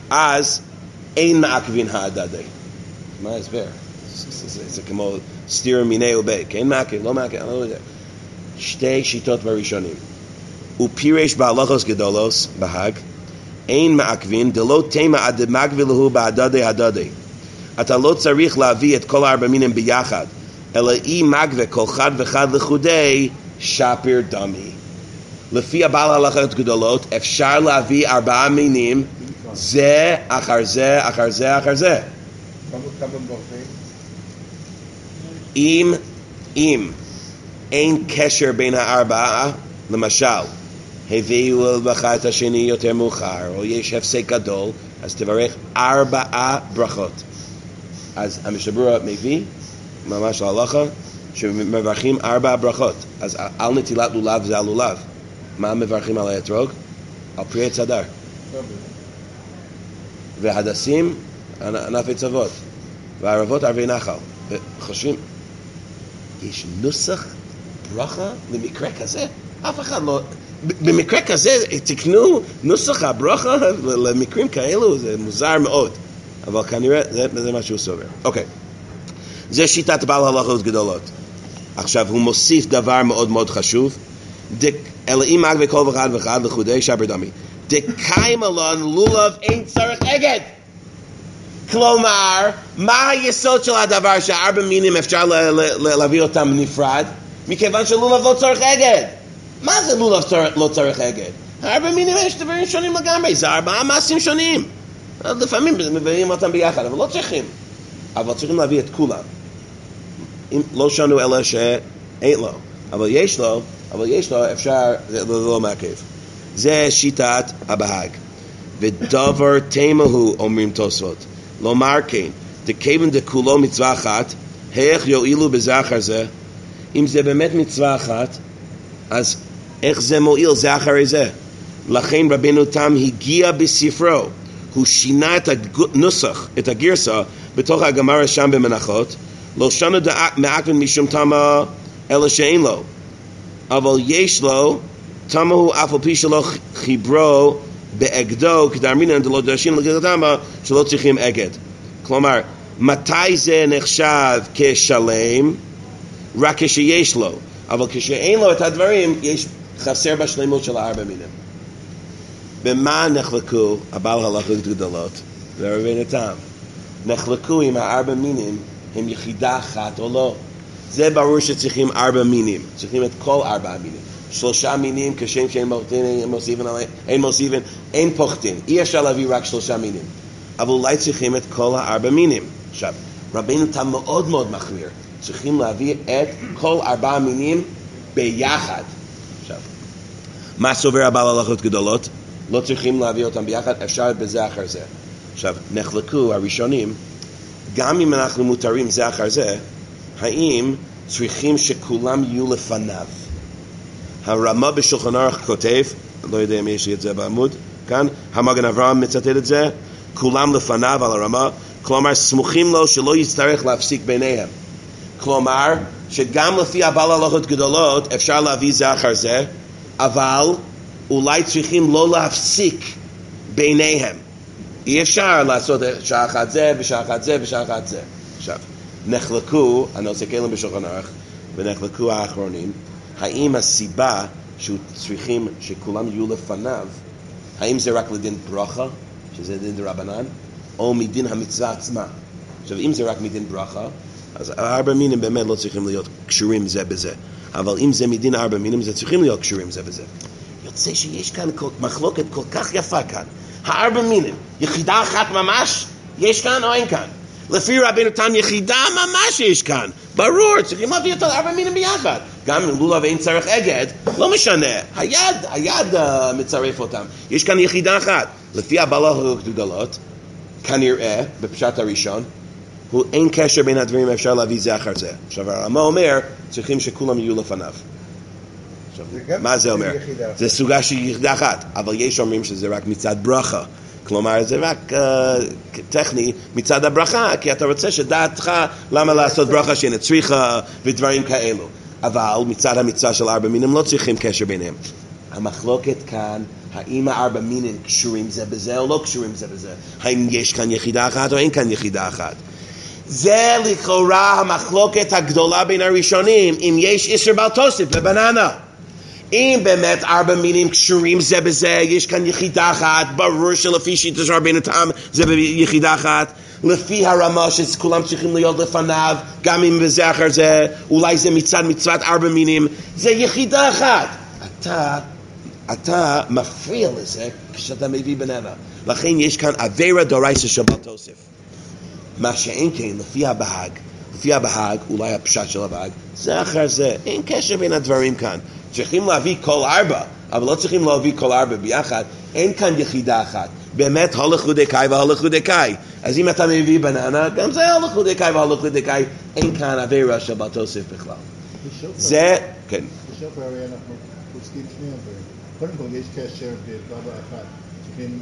אז אין מעכבין ההדדי. מה ההסבר? זה כמו סתיר מיני ובי, כן מעכב, לא מעכב, אני לא יודע. 2 שיטות בראשונים. ופירש בהלכות גדולות בהג, אין מעכבין, דלא תמה עד דמגביל הוא בהדדי הדדי. אתה לא צריך להביא את כל 4 מינים ביחד, אלא אי מגווה כל חד וחד לחודי שפיר דמי. לפי הבעל הלכות גדולות, אפשר להביא 4 מינים, זה אחר זה, אחר זה, אחר זה. כמה מברכים? אם אין קשר בין 4, למשל, הביאו לך את השני יותר מאוחר, או יש הפסק גדול, אז תברך 4 ברכות. אז המשנה מביא, ממש להלכה, שמברכים 4 ברכות. אז על נטילת לולב זה על לולב. מה מברכים על האתרוג? על פרי עץ הדר. והדסים, ענפי צוות. והערבות ערבי נחל. וחושבים, יש נוסח ברכה למקרה כזה? אף אחד לא... במקרה כזה תקנו נוסח הברכה למקרים כאלו, זה מוזר מאוד. אבל כנראה זה מה שהוא סובר. אוקיי. זה שיטת בעל הלכות גדולות. עכשיו הוא מוסיף דבר מאוד מאוד חשוב. אלא אם מגווה כל אחד ואחד לחודי שפיר דמי. דקיים אלון לולב אין צריך אגד. כלומר, מה היסוד של הדבר ש4 מינים אפשר להביא אותם נפרד? מכיוון שלולב לא צריך אגד. מה זה לולב לא צריך אגד? 4 מינים יש דברים שונים לגמרי, זה 4 מעשים שונים. לפעמים מביאים אותם ביחד, אבל לא צריכים. אבל צריכים להביא את כולם. אם לא שנו אלא שאין לו. אבל יש לו, אפשר, זה לא מעכב. זה שיטת הבהג. ודבר תמה הוא, אומרים תוספות. לומר כן, דכיוון דכולו מצווה אחת, איך יועילו בזה אחר זה? אם זה באמת מצווה אחת, אז איך זה מועיל זה אחרי זה? לכן רבינו תם הגיע בספרו, הוא שינה את הנוסח, את הגרסה, בתוך הגמרא שם במנחות, לא שנו מעכבין משום תמה אלא שאין לו. אבל יש לו, תמה הוא אף על פי שלא חיברו באגדו, כדאמרינן דלא דרשין לקיחת טמאה, שלא צריכים אגד. כלומר, מתי זה נחשב כשלם? רק כשיש לו. אבל כשאין לו את הדברים, יש חסר בשלמות של 4 מינים. במה נחלקו הבעל הלכות גדולות? ורבינו תם. נחלקו עם 4 מינים, הם יחידה אחת או לא. זה ברור שצריכים 4 מינים. צריכים את כל 4 מינים. 3 מינים, כשם שאין מוסיפים, אין פוחתין. אי אפשר להביא רק 3 מינים. אבל אולי צריכים את כל 4 מינים. עכשיו, רבינו תם מאוד מאוד מחמיר. צריכים להביא את כל 4 המינים ביחד. עכשיו, מה סובר הבעל הלכות גדולות? לא צריכים להביא אותם ביחד, אפשר בזה אחר זה. עכשיו, נחלקו הראשונים, גם אם אנחנו מותרים זה אחר זה, האם צריכים שכולם יהיו לפניו? הרמה בשולחן ערוך כותב, לא יודע אם יש לי את זה בעמוד, כאן, המגן אברהם מצטט את זה, כולם לפניו על הרמה, כלומר סמוכים לו שלא יצטרך להפסיק ביניהם. כלומר, שגם לפי הבעל הלכות גדולות אפשר להביא זה אחר זה, אבל אולי צריכים לא להפסיק ביניהם. אי אפשר לעשות שעה אחת זה ושעה אחת זה ושעה אחת זה. עכשיו, נחלקו, אני רוצה כלם בשולחן ערוך, ונחלקו האחרונים, האם הסיבה שצריכים שכולם יהיו לפניו, האם זה רק לדין ברכה, שזה דין דרבנן, או מדין המצווה עצמה? עכשיו, אם זה רק מדין ברכה, אז 4 מינים באמת לא צריכים להיות קשורים זה בזה. אבל אם זה מדין 4 מינים, זה צריכים להיות קשורים זה בזה. יוצא שיש כאן מחלוקת כל כך יפה כאן. 4 מינים, יחידה אחת ממש, יש כאן או אין כאן? לפי רבינו תם יחידה ממש יש כאן. ברור, צריכים להביא את 4 מינים ביחד. גם אם לולב אין צריך אגד, לא משנה. היד מצרף אותם. יש כאן יחידה אחת. לפי הבעל הלכות גדולות, כנראה, בפשט הראשון, אין קשר בין הדברים, אפשר להביא זה אחר זה. עכשיו הרמה אומר, צריכים שכולם יהיו לפניו. מה זה אומר? זה סוגה של יחידה אחת, אבל יש אומרים שזה רק מצד ברכה. כלומר, זה רק טכני מצד הברכה, כי אתה רוצה שדעתך למה לעשות ברכה שנצריכה ודברים כאלו. אבל מצד המצווה של 4 מינים לא צריכים קשר ביניהם. המחלוקת כאן, האם 4 מינים קשורים זה בזה או לא קשורים זה בזה? האם יש כאן יחידה אחת או אין כאן יחידה אחת? זה לכאורה המחלוקת הגדולה בין הראשונים, אם יש איסור בעל תוסף בבננה. אם באמת 4 מינים קשורים זה בזה, יש כאן יחידה אחת, ברור שלפי שיטה של רבינו תם זה ביחידה אחת, לפי הרמה שכולם צריכים להיות לפניו, גם אם בזה אחר זה, אולי זה מצד מצוות 4 מינים, זה יחידה אחת. אתה מפריע לזה כשאתה מביא בננה. לכן יש כאן עבירה דאורייתא של בעל תוסף. מה שאין כן, לפי הבהג, אולי הפשט של הבהג, זה אחר זה, אין קשר בין הדברים כאן. צריכים להביא כל 4, אבל לא צריכים להביא כל 4 ביחד, אין כאן יחידה אחת. באמת הולך לדקאי והולך לדקאי. אז אם אתה מביא בננה, גם זה הולך לדקאי והולך לדקאי, אין כאן עבירה של בעל תוסף בכלל. זה, כן. בשופר הרי אנחנו פוסקים שני עברים. קודם כל יש קשר בדבר אחד, צריכים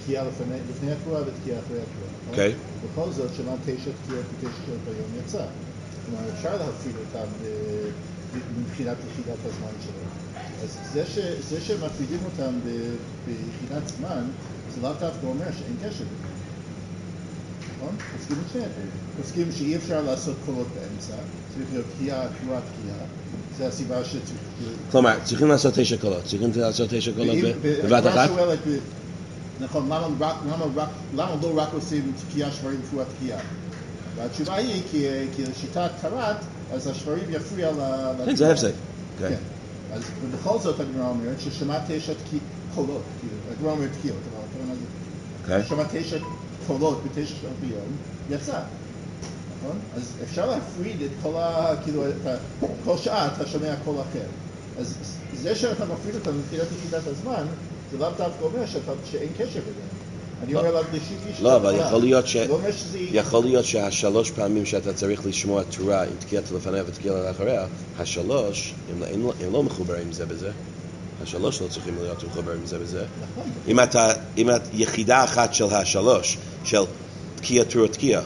תקיעה לפני הקבועה ותקיעה אחרי הקבועה. אוקיי. בכל זאת, שמה 9 תקיעות ו9 שעות ביום יצא. כלומר, אפשר להפעיל אותם מבחינת יחידת הזמן שלהם. אז זה שמפעילים אותם ביחידת זמן, זה לא דווקא אומר שאין קשר. נכון? פוסקים את שני הדברים. פוסקים שאי אפשר לעשות קולות באמצע, צריך להיות תקיעה, זה הסיבה שצריך... כלומר, צריכים לעשות 9 קולות. צריכים לעשות 9 קולות בבת אחת? נכון, למה לא רק עושים תקיעה שברים לפרוע תקיעה? והתשובה היא, כי לשיטת קרת, אז השברים יפריע כן, זה הפסק. כן. אז בכל זאת הגמרא אומרת ששמע 9 קולות, הגמרא אומרת תקיעות, אבל שמע 9 קולות ב9 שעות ביום, יצא. נכון? אז אפשר להפריד את כל שעה אתה שומע קול אחר. אז זה שאתה מפריד אותם מבחינת יחידת הזמן, זה לא דווקא אומר שאין קשר ביניהם. אני אומר לך לשיטי לא, אבל יכול להיות שה3 פעמים שאתה צריך לשמוע תורה עם תקיעה לפניה ותקיעה לאחריה, ה3 הם לא מחוברים זה בזה. ה3 לא צריכים להיות מחוברים זה בזה. אם את יחידה אחת של ה3, של תקיעה תורה תקיעה,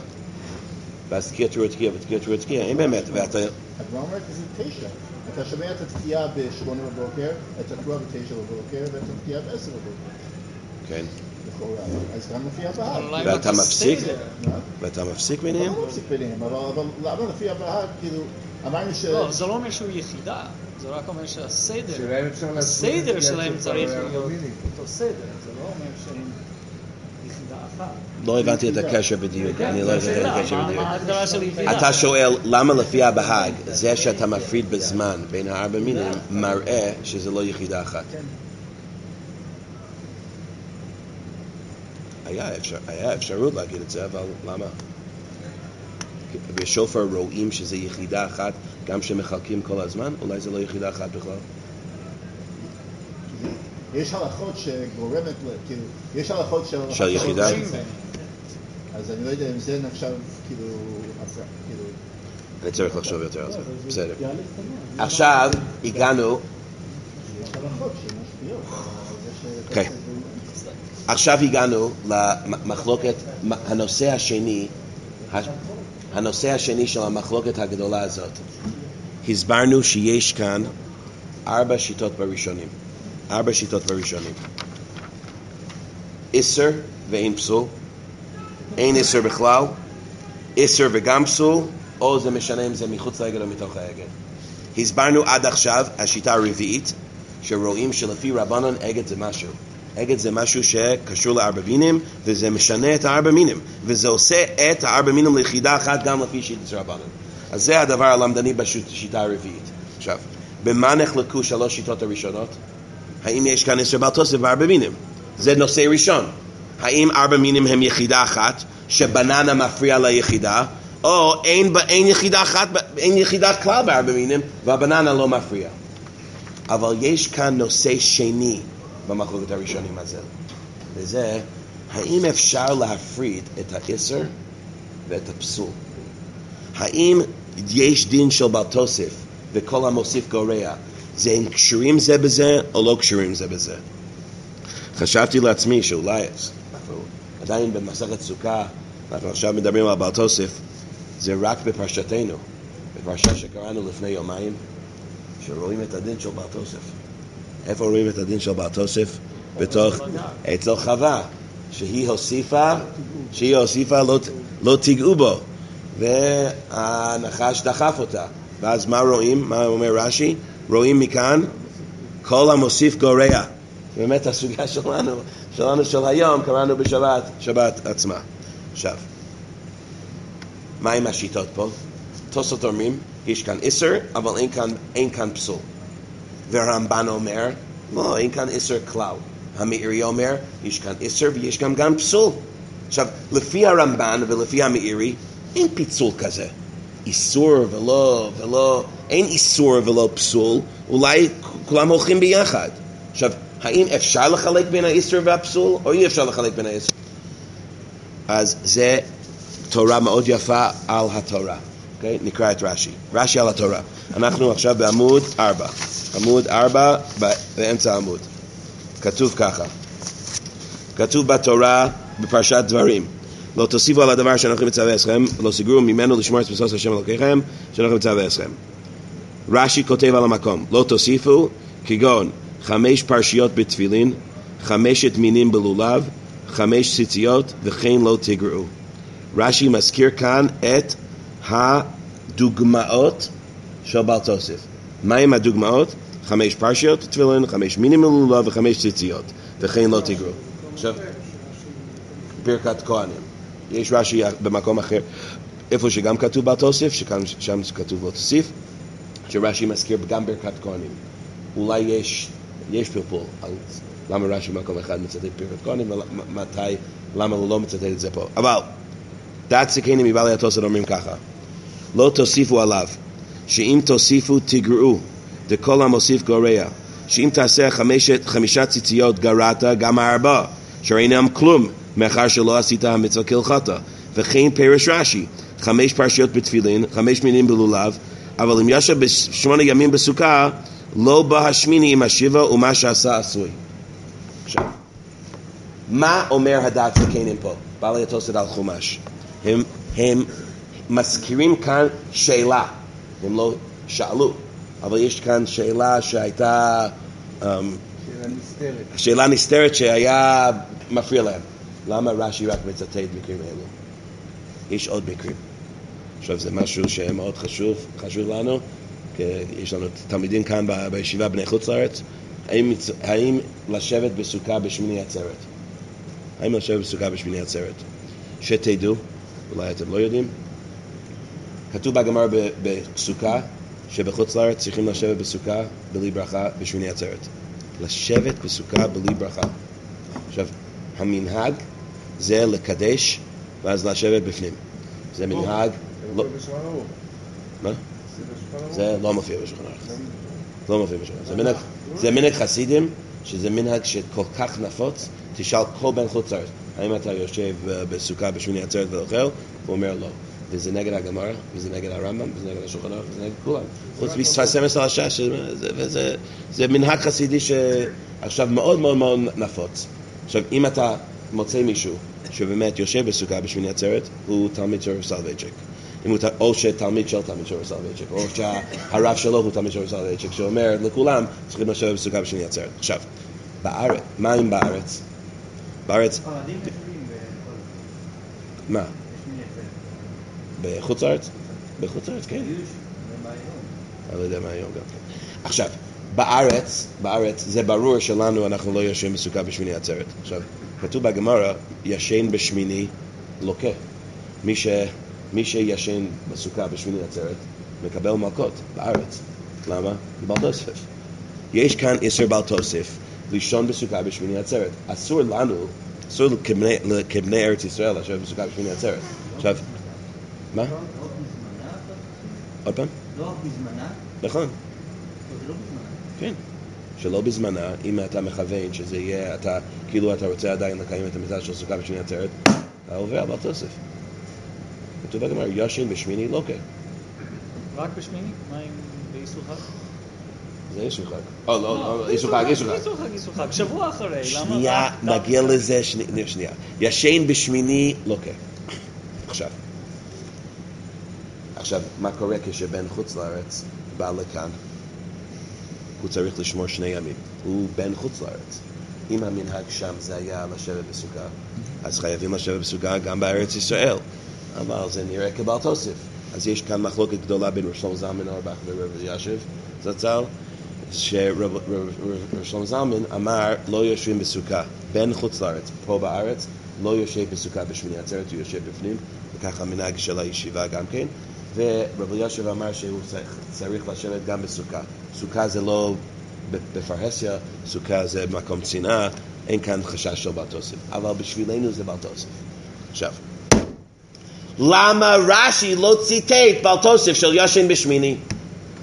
ואז תקיעה תורה תקיעה ותקיעה תורה תקיעה, אין באמת, ואתה... הגמרא אומרת זה 9. אתה שומע את התקיעה ב8 בבוקר, את התורה ב9 בבוקר, ואת התקיעה ב10 בבוקר. כן. אז גם לפי הבהג. ואתה מפסיק? ואתה מפסיק ביניהם? לא מפסיק ביניהם, אבל למה לפי הבהג, כאילו, אמרנו ש... לא, זה לא אומר שהוא יחידה, זה רק אומר שהסדר שלהם צריך להיות אותו סדר, זה לא אומר שהם יחידה אחת. לא הבנתי את הקשר בדיוק, אני לא הבנתי את הקשר בדיוק. מה ההגדרה של יחידה? אתה שואל למה לפי הבהג, זה שאתה מפריד בזמן בין 4 מינים, מראה שזה לא יחידה אחת. היה אפשרות להגיד את זה, אבל למה? בשופר רואים שזה יחידה אחת, גם שמחלקים כל הזמן, אולי זה לא יחידה אחת בכלל. יש הלכות שגורמת, כאילו, יש הלכות של יחידה? אז אני לא יודע אם זה נחשב כאילו, אני צריך לחשוב יותר על זה, בסדר. עכשיו הגענו, יש הלכות שמשפיעות. אוקיי. עכשיו הגענו למחלוקת, הנושא השני של המחלוקת הגדולה הזאת. הסברנו שיש כאן 4 שיטות בראשונים. 4 שיטות בראשונים. איסר ואין פסול, אין איסר בכלל, איסר וגם פסול, או זה משנה אם זה מחוץ לעגל או מתוך העגל. הסברנו עד עכשיו השיטה הרביעית, שרואים שלפי רבנן עגל זה משהו. עגל זה משהו שקשור ל4 מינים, וזה משנה את 4 מינים, וזה עושה את 4 מינים ליחידה אחת גם לפי שיטת רבנן. אז זה הדבר הלמדני בשיטה הרביעית. עכשיו, במה נחלקו 3 שיטות הראשונות? האם יש כאן איסר בעל תוסף ו4 מינים? זה נושא ראשון. האם 4 מינים הם יחידה אחת, שבננה מפריע ליחידה, או אין יחידה אחת, אין יחידה כלל ב4 מינים, והבננה לא מפריע. אבל יש כאן נושא שני במחלוקת הראשונים הזה. וזה, האם אפשר להפריד את האיסר ואת הפסול? האם יש דין של בעל תוסף וכל המוסיף גורע, זה הם קשורים זה בזה או לא קשורים זה בזה? חשבתי לעצמי שאולי, עדיין במסכת סוכה, אנחנו עכשיו מדברים על בעל תוסף, זה רק בפרשתנו, בפרשה שקראנו לפני יומיים, שרואים את הדין של בעל תוסף. איפה רואים את הדין של בעל תוסף? בתוך, אצל חווה, שהיא הוסיפה לא תיגעו בו, והנחש דחף אותה. ואז מה רואים? מה אומר רש"י? רואים מכאן, כל המוסיף גורע. באמת הסוגיה שלנו של היום, קראנו בשבת עצמה. עכשיו, מה עם השיטות פה? תוספות אומרים, יש כאן איסר, אבל אין כאן פסול. והרמב"ן אומר, לא, אין כאן איסר כלל. המאירי אומר, יש כאן איסר ויש גם פסול. עכשיו, לפי הרמב"ן ולפי המאירי, אין פיצול כזה. איסור ולא, אין איסור ולא פסול, אולי כולם הולכים ביחד. עכשיו, האם אפשר לחלק בין האיסור והפסול, או אי אפשר לחלק בין האיסור? אז זה תורה מאוד יפה על התורה. Okay? נקרא את רש"י על התורה. אנחנו עכשיו בעמוד 4. עמוד 4 באמצע העמוד. כתוב ככה. כתוב בתורה בפרשת דברים. לא תוסיפו על הדבר שאנחנו מצווה אתכם, לא סגרו ממנו לשמור את מצוות השם אלוקיכם, שאנחנו מצווה אתכם. רש"י כותב על המקום, לא תוסיפו, כגון 5 פרשיות בתפילין, 5 מינים בלולב, 5 ציציות, וכן לא תגרעו. רש"י מזכיר כאן את הדוגמאות של בעל תוסף. מהם הדוגמאות? 5 פרשיות בתפילין, 5 מינים בלולב ו5 ציציות, וכן לא תגרעו. עכשיו, ברכת כהנים. יש רש"י במקום אחר, איפה שגם כתוב בעל תוסף, שם כתוב לא תוסיף, שרש"י מזכיר גם ברכת כהנים. אולי יש פלפול על למה רש"י במקום אחד מצטט ברכת כהנים, ומתי, למה הוא לא מצטט את זה פה. אבל, דעת זקנים מבעלי התוספות אומרים ככה, לא תוסיפו עליו, שאם תוסיפו תגרעו, דכל המוסיף גורע, שאם תעשה 5 ציציות גרעת, גם 4, שאינם כלום, מאחר שלא עשית המצווה כהלכתה. וכן פירש רש"י, 5 פרשיות בתפילין, 5 מינים בלולב, אבל אם ישב 8 ימים בסוכה, לא בא השמיני עם השבע ומה שעשה עשוי. עכשיו, מה אומר הדעת זקנים פה? בעלי התוספות על חומש. הם מזכירים כאן שאלה, הם לא שאלו, אבל יש כאן שאלה שהייתה שאלה נסתרת שהיה מפריע להם. למה רש"י רק מצטט מקרים האלו? יש עוד מקרים. עכשיו זה משהו שמאוד חשוב לנו, כי יש לנו תלמידים כאן בישיבה בני חוץ לארץ. האם לשבת בסוכה בשמיני עצרת? האם לשבת בסוכה בשמיני עצרת? שתדעו, אולי אתם לא יודעים, כתוב בגמרא בסוכה, שבחוץ לארץ צריכים לשבת בסוכה בלי ברכה בשמיני עצרת. לשבת בסוכה בלי ברכה. עכשיו, המנהג זה לקדש ואז לשבת בפנים. זה מנהג לא. מה? זה לא מופיע בשולחן ערוך. לא מופיע בשולחן ערוך. זה מנהג חסידים, שזה מנהג שכל כך נפוץ, תשאל כל בן חוץ לארץ, האם אתה יושב בסוכה בשמיני עצרת ואוכל? הוא אומר לא. וזה נגד הגמרא, וזה נגד הרמב"ם, וזה נגד השולחן ערוך, וזה נגד כולם. חוץ מספסמס על השש, זה מנהג חסידי שעכשיו מאוד מאוד מאוד נפוץ. עכשיו, אם אתה מוצא מישהו שבאמת יושב בסוכה בשמיני עצרת, הוא תלמיד של סולובייצ'יק. או שתלמיד של תלמיד של סולובייצ'יק, או שהרב שלו הוא תלמיד של סולובייצ'יק, שאומר לכולם צריכים לשבת בסוכה בשמיני עצרת. עכשיו, בארץ, מה עם בארץ? בארץ... מה? בחוץ לארץ? בחוץ לארץ, כן. אני לא יודע מה היום גם כן. עכשיו, בארץ זה ברור שלנו אנחנו לא יושבים בסוכה בשמיני עצרת. עכשיו, כתוב בגמרא, ישן בשמיני לוקה. מי שישן בסוכה בשמיני עצרת מקבל מלכות בארץ. למה? בעל תוסף. יש כאן איסור בעל תוסף לישון בסוכה בשמיני עצרת. אסור לנו, אסור כבני ארץ ישראל לשבת בסוכה בשמיני עצרת. עכשיו, מה? עוד פעם? לא בזמנה? נכון. זה לא בזמנה. כן. שלא בזמנה, אם אתה מכוון שזה יהיה, כאילו אתה רוצה עדיין לקיים את המצווה של סוכה בשמיני עצרת, אתה עובר בעל תוסף. כתוב בגמרא, ישן בשמיני לוקה. רק בשמיני? מה עם באיסור חג? זה איסור חג. לא, איסור חג. איסור חג. שבוע אחרי. שנייה, נגיע לזה, שנייה. ישן בשמיני לוקה. עכשיו, מה קורה כשבן חוץ לארץ בא לכאן? הוא צריך לשמור 2 ימים. הוא בן חוץ לארץ. אם המנהג שם זה היה לשבת בסוכה, אז חייבים לשבת בסוכה גם בארץ ישראל. אבל זה נראה כבעל תוסף. אז יש כאן מחלוקת גדולה בין רב שלמה זלמן אורבך ורב אלישיב זצ"ל, שרב שלמה זלמן אמר לא יושבים בסוכה בין חוץ לארץ, פה בארץ לא יושב בסוכה בשמיני עצרת, הוא יושב בפנים, וככה המנהג של הישיבה גם כן. ורב אלישיב אמר שהוא צריך לשבת גם בסוכה. סוכה זה לא בפרהסיה, סוכה זה מקום צנעה, אין כאן חשש של בעל תוסף. אבל בשבילנו זה בעל תוסף. עכשיו, למה רש"י לא ציטט בעל תוסף של ישן בשמיני?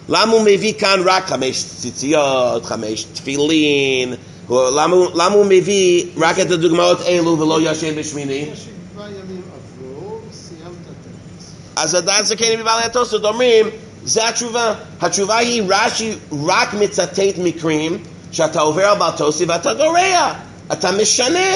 למה הוא מביא כאן רק 5 ציציות, 5 תפילין? למה הוא מביא רק את הדוגמאות אלו ולא ישן בשמיני? 7 ימים עברו, סיימת את אז עדיין זה כן מבעלי התוספות אומרים, זה התשובה. התשובה היא רש"י רק מצטט מקרים שאתה עובר על בעל תוספות ואתה גורע, אתה משנה.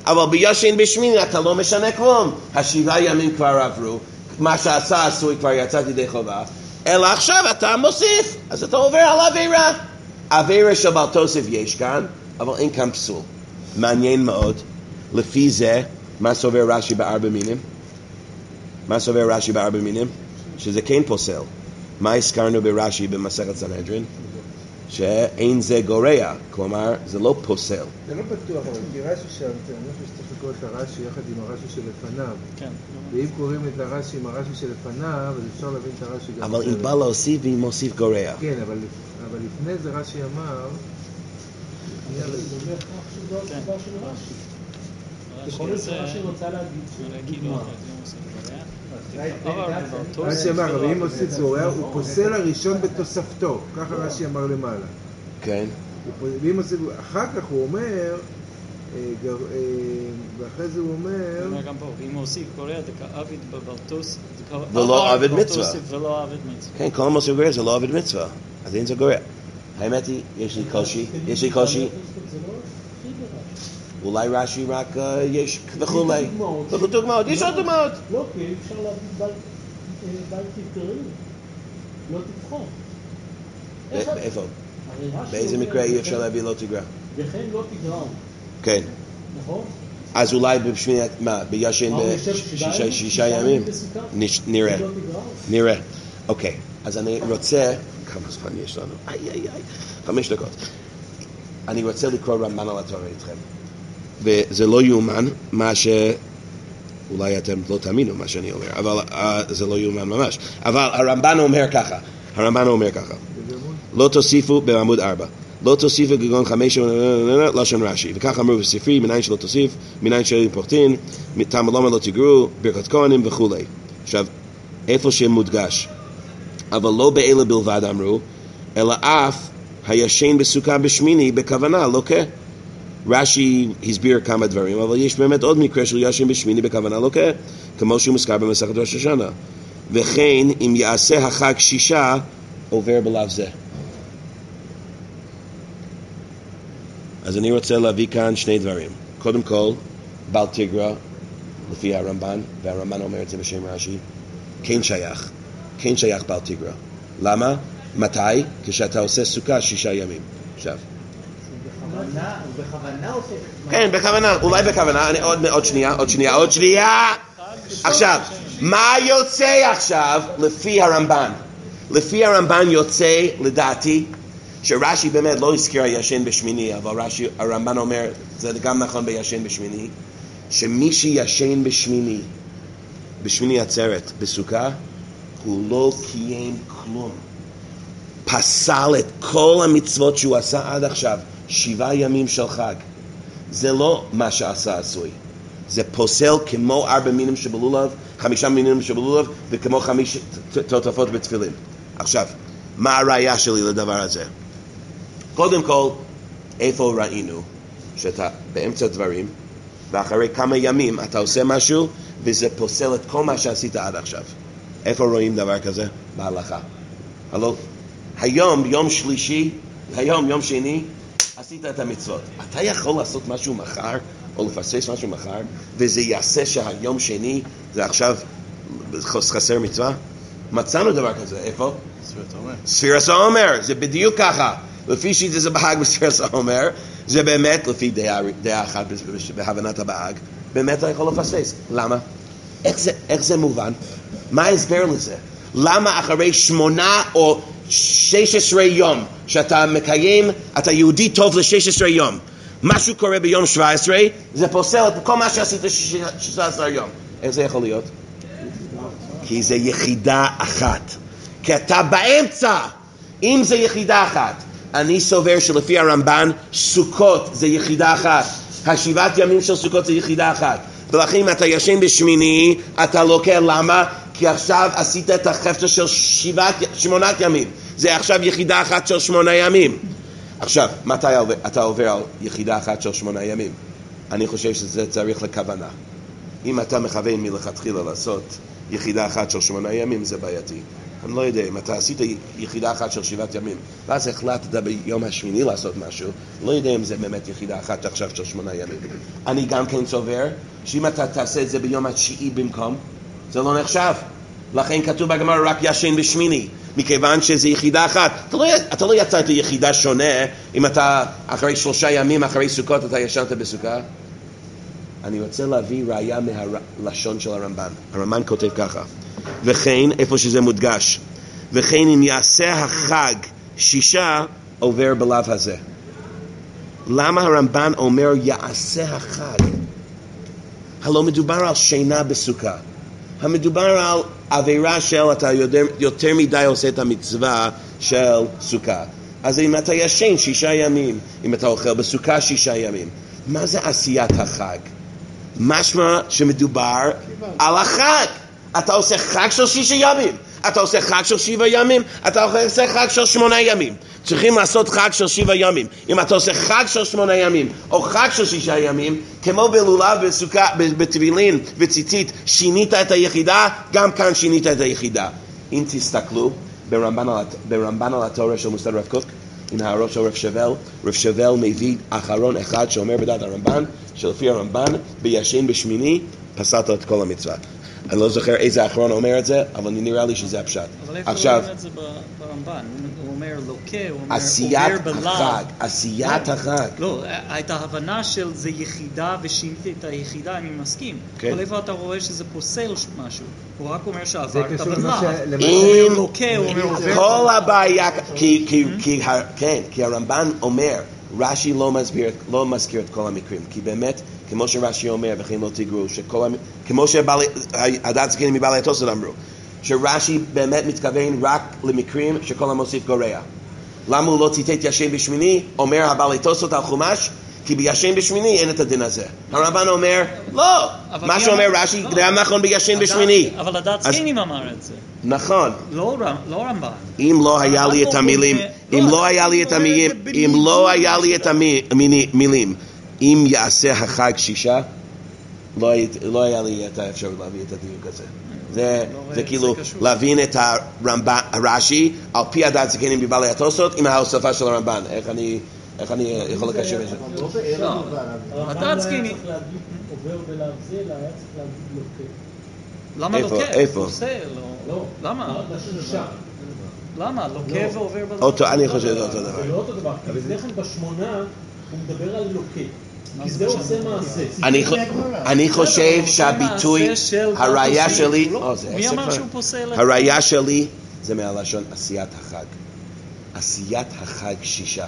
אבל בישן בשמיני אתה לא משנה כלום. 7 ימים כבר עברו, מה שעשה עשוי כבר יצא ידי חובה, אלא עכשיו אתה מוסיף, אז אתה עובר על עבירה. עבירה של בעל תוסף יש כאן, אבל אין כאן פסול. מעניין מאוד. לפי זה, מה סובר רש"י ב4 מינים? מה סובר רש"י ב4 מינים? שזה כן פוסל. מה הזכרנו ברש"י במסכת סנהדרין? שאין זה גורע, כלומר זה לא פוסל. זה לא בטוח, אבל כי רש"י שם, אני חושב שצריך לקרוא את הרש"י יחד עם הרש"י שלפניו. כן. ואם קוראים את הרש"י עם הרש"י שלפניו, אז אפשר להבין את הרש"י גם. אבל אם בא להוסיף ואם מוסיף גורע. כן, אבל לפני זה רש"י אמר... זה אומר כך שזו הסיבה של רש"י. יכול להיות שרש"י רוצה להגיד דוגמה. רש"י אמר, אבל אם מוסיף גורע, הוא פוסל הראשון בתוספתו. ככה רש"י אמר למעלה. כן. ואם מוסיף, אחר כך הוא אומר, ואחרי זה הוא אומר... גם פה, ואם מוסיף גורע, זה כאביד בבלטוס, ולא עבד מצווה. ולא עבד מצווה. כן, כל מוסיף גורע זה לא עבד מצווה. אז אין זה גורע. האמת היא, יש לי קושי. אולי רש"י רק יש וכולי. דוגמאות, יש עוד דוגמאות. לא, כי אפשר להגיד בל תתגרעו. לא תבחון. איפה? באיזה מקרה אי אפשר להביא לא תגרע? וכן לא תגרעו. כן. נכון? אז אולי בשמיני, מה, בישן 6 ימים? נראה. אוקיי, אז אני רוצה, כמה זמן יש לנו? 5 דקות. אני רוצה לקרוא רמב"ן על התורה איתכם. וזה לא יאומן, מה אולי אתם לא תאמינו מה שאני אומר, אבל זה לא יאומן ממש. אבל הרמב"ן אומר ככה. לא תוסיפו בעמוד 4. לא תוסיפו גגון 5 לשון רש"י. וכך אמרו בספרי, מניין שלא תוסיף, מניין שאין פוחתין, טעם ולומר לא תגרו, ברכת כהנים וכו'. עכשיו, איפה שמודגש. אבל לא באלה בלבד אמרו, אלא אף הישן בסוכה בשמיני בכוונה, לא כן. רש"י הסביר כמה דברים, אבל יש באמת עוד מקרה של ישן בשמיני בכוונה, לא כן, כמו שהוא מוזכר במסכת ראש השנה. וכן, אם יעשה החג 6, עובר בלאו זה. אז אני רוצה להביא כאן שני דברים. קודם כל, בעל תיגרא, לפי הרמב"ן, והרמב"ן אומר את זה בשם רש"י, כן שייך בעל תיגרא. למה? מתי? כשאתה עושה סוכה 6 ימים. עכשיו. הוא בכוונה עושה... כן, בכוונה, אולי בכוונה, עוד שנייה. עכשיו, מה יוצא עכשיו לפי הרמב"ן? לפי הרמב"ן יוצא, לדעתי, שרש"י באמת לא הזכיר הישן בשמיני, אבל הרמב"ן אומר, זה גם נכון בישן בשמיני, שמי שישן בשמיני עצרת, בסוכה, הוא לא קיים כלום. פסל את כל המצוות שהוא עשה עד עכשיו, 7 ימים של חג. זה לא מה שעשה עשוי. זה פוסל כמו 4 מינים שבלולב, 5 מינים שבלולב, וכמו 5 תותפות בתפילין. עכשיו, מה הראייה שלי לדבר הזה? קודם כל, איפה ראינו שאתה באמצע דברים, ואחרי כמה ימים אתה עושה משהו, וזה פוסל את כל מה שעשית עד עכשיו. איפה רואים דבר כזה? בהלכה. הלא, היום, יום שלישי, יום שני, עשית את המצוות. אתה יכול לעשות משהו מחר, או לפסס משהו מחר, וזה יעשה שהיום שני, זה עכשיו חסר מצווה? מצאנו דבר כזה, איפה? ספירת העומר, זה בדיוק ככה. לפי שזה בהג בספירת העומר, זה באמת, לפי דעה אחת בהבנת הבהג, באמת אתה יכול לפסס. למה? איך זה מובן? מה ההסבר לזה? למה אחרי 8 או 16 יום שאתה מקיים, אתה יהודי טוב ל-16 יום, משהו קורה ביום 17, זה פוסל את כל מה שעשית 16 יום. איך זה יכול להיות? כי זה יחידה אחת. כי אתה באמצע. אם זה יחידה אחת, אני סובר שלפי הרמב"ן, סוכות זה יחידה אחת. 7 ימים של סוכות זה יחידה אחת. ולכן אם אתה ישן בשמיני, אתה לוקח. למה? כי עכשיו עשית את החפצה של 8 ימים. זה עכשיו יחידה אחת של 8 ימים. עכשיו, מתי אתה עובר על יחידה אחת של 8 ימים? אני חושב שזה צריך לכוונה. אם אתה מכוון מלכתחילה לעשות יחידה אחת של 8 ימים, זה בעייתי. אני לא יודע, אם אתה עשית יחידה אחת של 7 ימים, ואז החלטת ביום השמיני לעשות משהו, לא יודע אם זה באמת יחידה אחת עכשיו של 8 ימים. אני גם כן סובר, שאם אתה תעשה את זה ביום התשיעי במקום, זה לא נחשב. לכן כתוב בגמרא רק ישן בשמיני, מכיוון שזה יחידה אחת. אתה לא יצאת יחידה שונה, אם אתה אחרי 3 ימים, אחרי סוכות, אתה ישנת בסוכה. אני רוצה להביא ראיה מהלשון של הרמב"ן. הרמב"ן כותב ככה, וכן, איפה שזה מודגש, וכן אם יעשה החג 6, עובר בלאו הזה. למה הרמב"ן אומר יעשה החג? הלא מדובר על שינה בסוכה. המדובר על עבירה של אתה יותר מדי עושה את המצווה של סוכה. אז אם אתה ישן 6 ימים, אם אתה אוכל בסוכה 6 ימים, מה זה עשיית החג? משמע שמדובר על החג. אתה עושה חג של 6 ימים, אתה עושה חג של 7 ימים, אתה עושה חג של 8 ימים. צריכים לעשות חג של 7 ימים. אם אתה עושה חג של 8 ימים או חג של 6 ימים, כמו בלולב, בסוכה, בתפילין וציצית, שינית את היחידה, גם כאן שינית את היחידה. אם תסתכלו ברמב"ן על התורה של מוסד רב קוק, עם הערות של רב שבל מביא אחרון אחד שאומר בדעת הרמב"ן, שלפי הרמב"ן בישן בשמיני פסלת את כל המצווה. אני לא זוכר איזה האחרון אומר את זה, אבל נראה לי שזה הפשט. אבל איפה רואים את זה ברמב"ן? הוא אומר לוקה, הוא אומר עובר בלאו. עשיית החג. לא, את ההבנה של זה יחידה ושינתי את היחידה, אני מסכים. אבל איפה אתה רואה שזה פוסל משהו? הוא רק אומר שעברת בלאו. הוא אומר לוקה, הוא אומר עובר. כל הבעיה, כי הרמב"ן אומר, רש"י לא מזכיר את כל המקרים, כי באמת, כמו שרש"י אומר, וכן לא תגרו, כמו שהדעת זקנים מבעלי התוספות אמרו, שרש"י באמת מתכוון רק למקרים שכל המוסיף גורע. למה הוא לא ציטט ישן בשמיני? אומר הבעלי תוספות על חומש, כי בישן בשמיני אין את הדין הזה. הרמב"ן אומר, לא. מה שאומר רש"י, גם נכון בישן בשמיני. אבל הדעת זקנים אמר את זה. נכון. לא רמב"ן. אם לא היה לי את המילים, אם לא היה לי את המילים, אם יעשה החג שישה, לא היה לי את האפשרות להביא את הדיוק הזה. זה כאילו להבין את הרש"י על פי הדעת זקנים בבעלי התוספות עם ההוספה של הרמב"ן. איך אני יכול לקשר את זה? הדעת זקנים. צריך להגיד עובר ולהבזל, היה צריך להגיד לוקה. למה לוקה? איפה? לא. למה? לשישה. למה? לוקה ועובר בלוקה. אני חושב שזה אותו דבר. זה לא אותו דבר, כי לפני כן בשמונה הוא מדבר על לוקה. כי זה עושה מעשה. אני חושב שהביטוי, הראייה שלי, מי אמר שהוא פוסל? הראייה שלי זה מהלשון עשיית החג. עשיית החג שישה.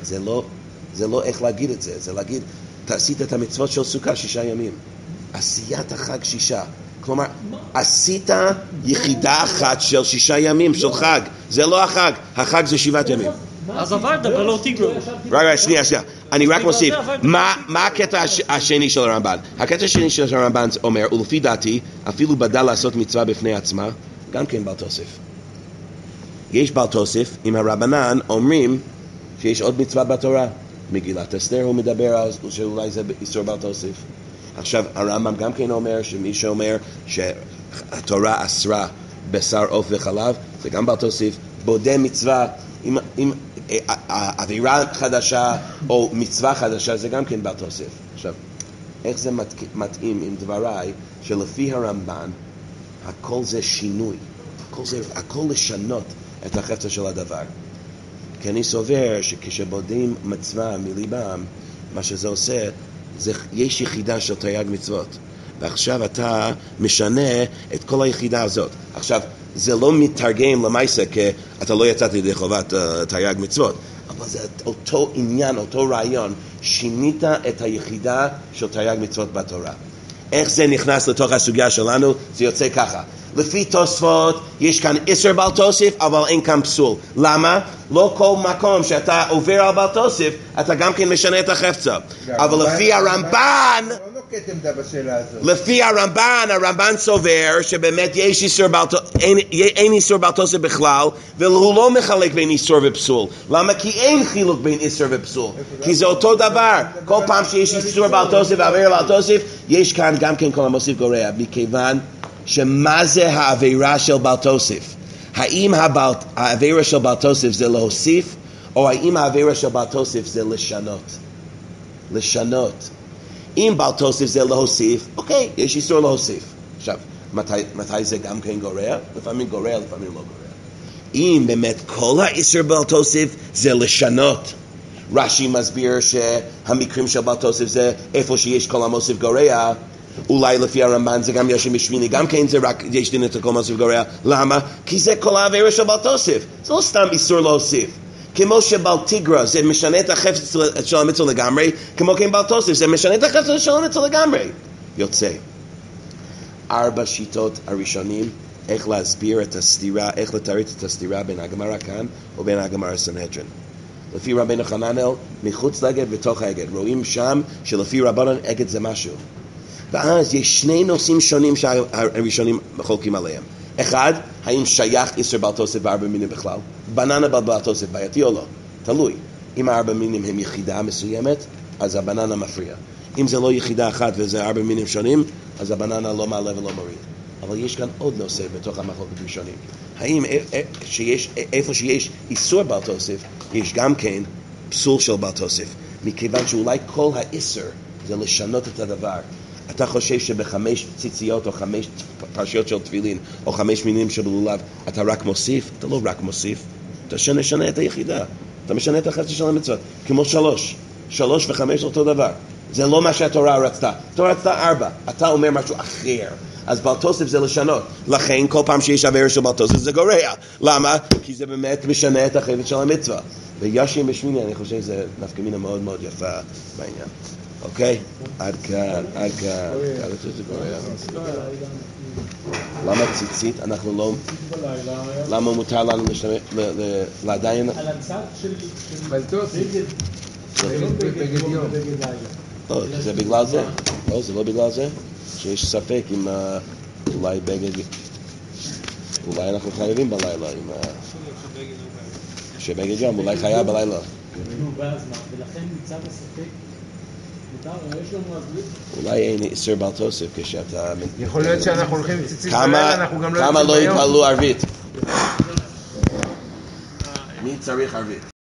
זה לא איך להגיד את זה, זה להגיד, תעשית את המצוות של סוכה 6 ימים. עשיית החג שישה. כלומר, עשית יחידה אחת של 6 ימים של חג. זה לא החג, החג זה 7 ימים. אז עברת, ולא תגרו. רגע, שנייה. אני רק מוסיף, מה הקטע השני של הרמב"ן? הקטע השני של הרמב"ן אומר, ולפי דעתי, אפילו בדל לעשות מצווה בפני עצמה, גם כן בעל תוסף. יש בעל תוסף, עם הרבנן אומרים שיש עוד מצווה בתורה. מגילת אסתר הוא מדבר על שאולי זה איסור בעל תוסף. עכשיו, הרמב"ם גם כן אומר שמי שאומר שהתורה אסרה בשר עוף וחלב, זה גם בעל תוסף. בודה מצווה, אם עבירה חדשה או מצווה חדשה, זה גם כן בעל תוסף. עכשיו, איך זה מתאים עם דבריי שלפי הרמב"ן הכל זה שינוי, הכל לשנות את החפצה של הדבר. כי אני סובר שכשבודים מצווה מליבם, מה שזה עושה, יש יחידה של תרי"ג מצוות. ועכשיו אתה משנה את כל היחידה הזאת. עכשיו, זה לא מתרגם למעשה כי אתה לא יצאת לידי חובת תרי"ג מצוות, אבל זה אותו עניין, אותו רעיון, שינית את היחידה של תרי"ג מצוות בתורה. איך זה נכנס לתוך הסוגיה שלנו? זה יוצא ככה. לפי תוספות יש כאן איסור בעל תוסף, אבל אין כאן פסול. למה? לא כל מקום שאתה עובר על בעל תוסף, אתה גם כן משנה את החפצה. אבל לפי הרמב"ן, לפי הרמב"ן סובר שבאמת יש איסור בעל תוסף, אין איסור בעל תוסף בכלל, והוא לא מחלק בין איסור ופסול. למה? כי אין חילוק בין איסור ופסול. כי זה אותו דבר. כל פעם שיש איסור בעל תוסף ועבירה בעל תוסף, יש כאן גם כן כל המוסיף גורע, מכיוון שמה זה העבירה של בעל תוסף? האם העבירה של בעל תוסף זה להוסיף, או האם העבירה של בעל תוסף זה לשנות? לשנות. אם בעל תוסף זה להוסיף, אוקיי, יש איסור להוסיף. עכשיו, מתי זה גם כן גורע? לפעמים גורע, לפעמים לא גורע. אם באמת כל האיסור בעל תוסף זה לשנות, רש"י מסביר שהמקרים של בעל תוסף זה איפה שיש כל המוסיף גורע, אולי לפי הרמב"ן זה גם ישן בשמיני, גם כן זה רק יש דין את הכל מוסיף גורע. למה? כי זה כל העבירה של בעל תוסף. זה לא סתם איסור להוסיף. כמו שבעל תיגרא זה משנה את החפץ של המצווה לגמרי, כמו כן בעל תוסף זה משנה את החפץ של המצווה לגמרי. יוצא 4 שיטות הראשונים איך להסביר את הסתירה, איך לתרץ את הסתירה בין הגמרא כאן ובין הגמרא סנהדרין. לפי רבנו חננאל, מחוץ לאגד בתוך האגד. רואים שם שלפי רבנן אגד זה משהו. ואז יש 2 נושאים שונים שהראשונים מחולקים עליהם. אחד, האם שייך איסור בעל תוסף ב4 מינים בכלל? בננה בעל תוסף בעייתי או לא? תלוי. אם 4 מינים הם יחידה מסוימת, אז הבננה מפריע. אם זה לא יחידה אחת וזה 4 מינים שונים, אז הבננה לא מעלה ולא מוריד. אבל יש כאן עוד נושא בתוך המחלוקת ראשונים. האם איפה שיש איסור בעל תוסף, יש גם כן פסול של בעל תוסף. מכיוון שאולי כל האיסור זה לשנות את הדבר. אתה חושב שב5 ציציות או 5 פרשיות של תפילין או 5 מינים של לולב אתה רק מוסיף? אתה לא רק מוסיף, אתה משנה את היחידה, אתה משנה את החפץ של המצוות. כמו 3 ו5 אותו דבר. זה לא מה שהתורה רצתה. התורה רצתה 4, אתה אומר משהו אחר. אז בעל תוסף זה לשנות. לכן כל פעם שיש עבירה של בעל תוסף זה גורע. למה? כי זה באמת משנה את החפץ של המצווה. וישן בשמיני אני חושב שזה נפקא מינה מאוד מאוד יפה בעניין. אוקיי? עד כאן. למה ציצית? אנחנו לא... למה מותר לנו להשתמש... לעדיין... על הצד של... בגד יום. לא, זה בגלל זה. לא, זה לא בגלל זה. שיש ספק אם אולי בגד... אולי אנחנו חייבים בלילה עם שבגד יום, אולי חייב בלילה. נו, ואז מה? ולכן מצד הספק, מותר, יש לנו להסביר? אולי אין איסור בעל תוסף כשאתה... יכול להיות שאנחנו הולכים עם ציצית בלילה, אנחנו גם לא כמה יוצאים לא ביום. יקבלו ערבית? מי צריך ערבית?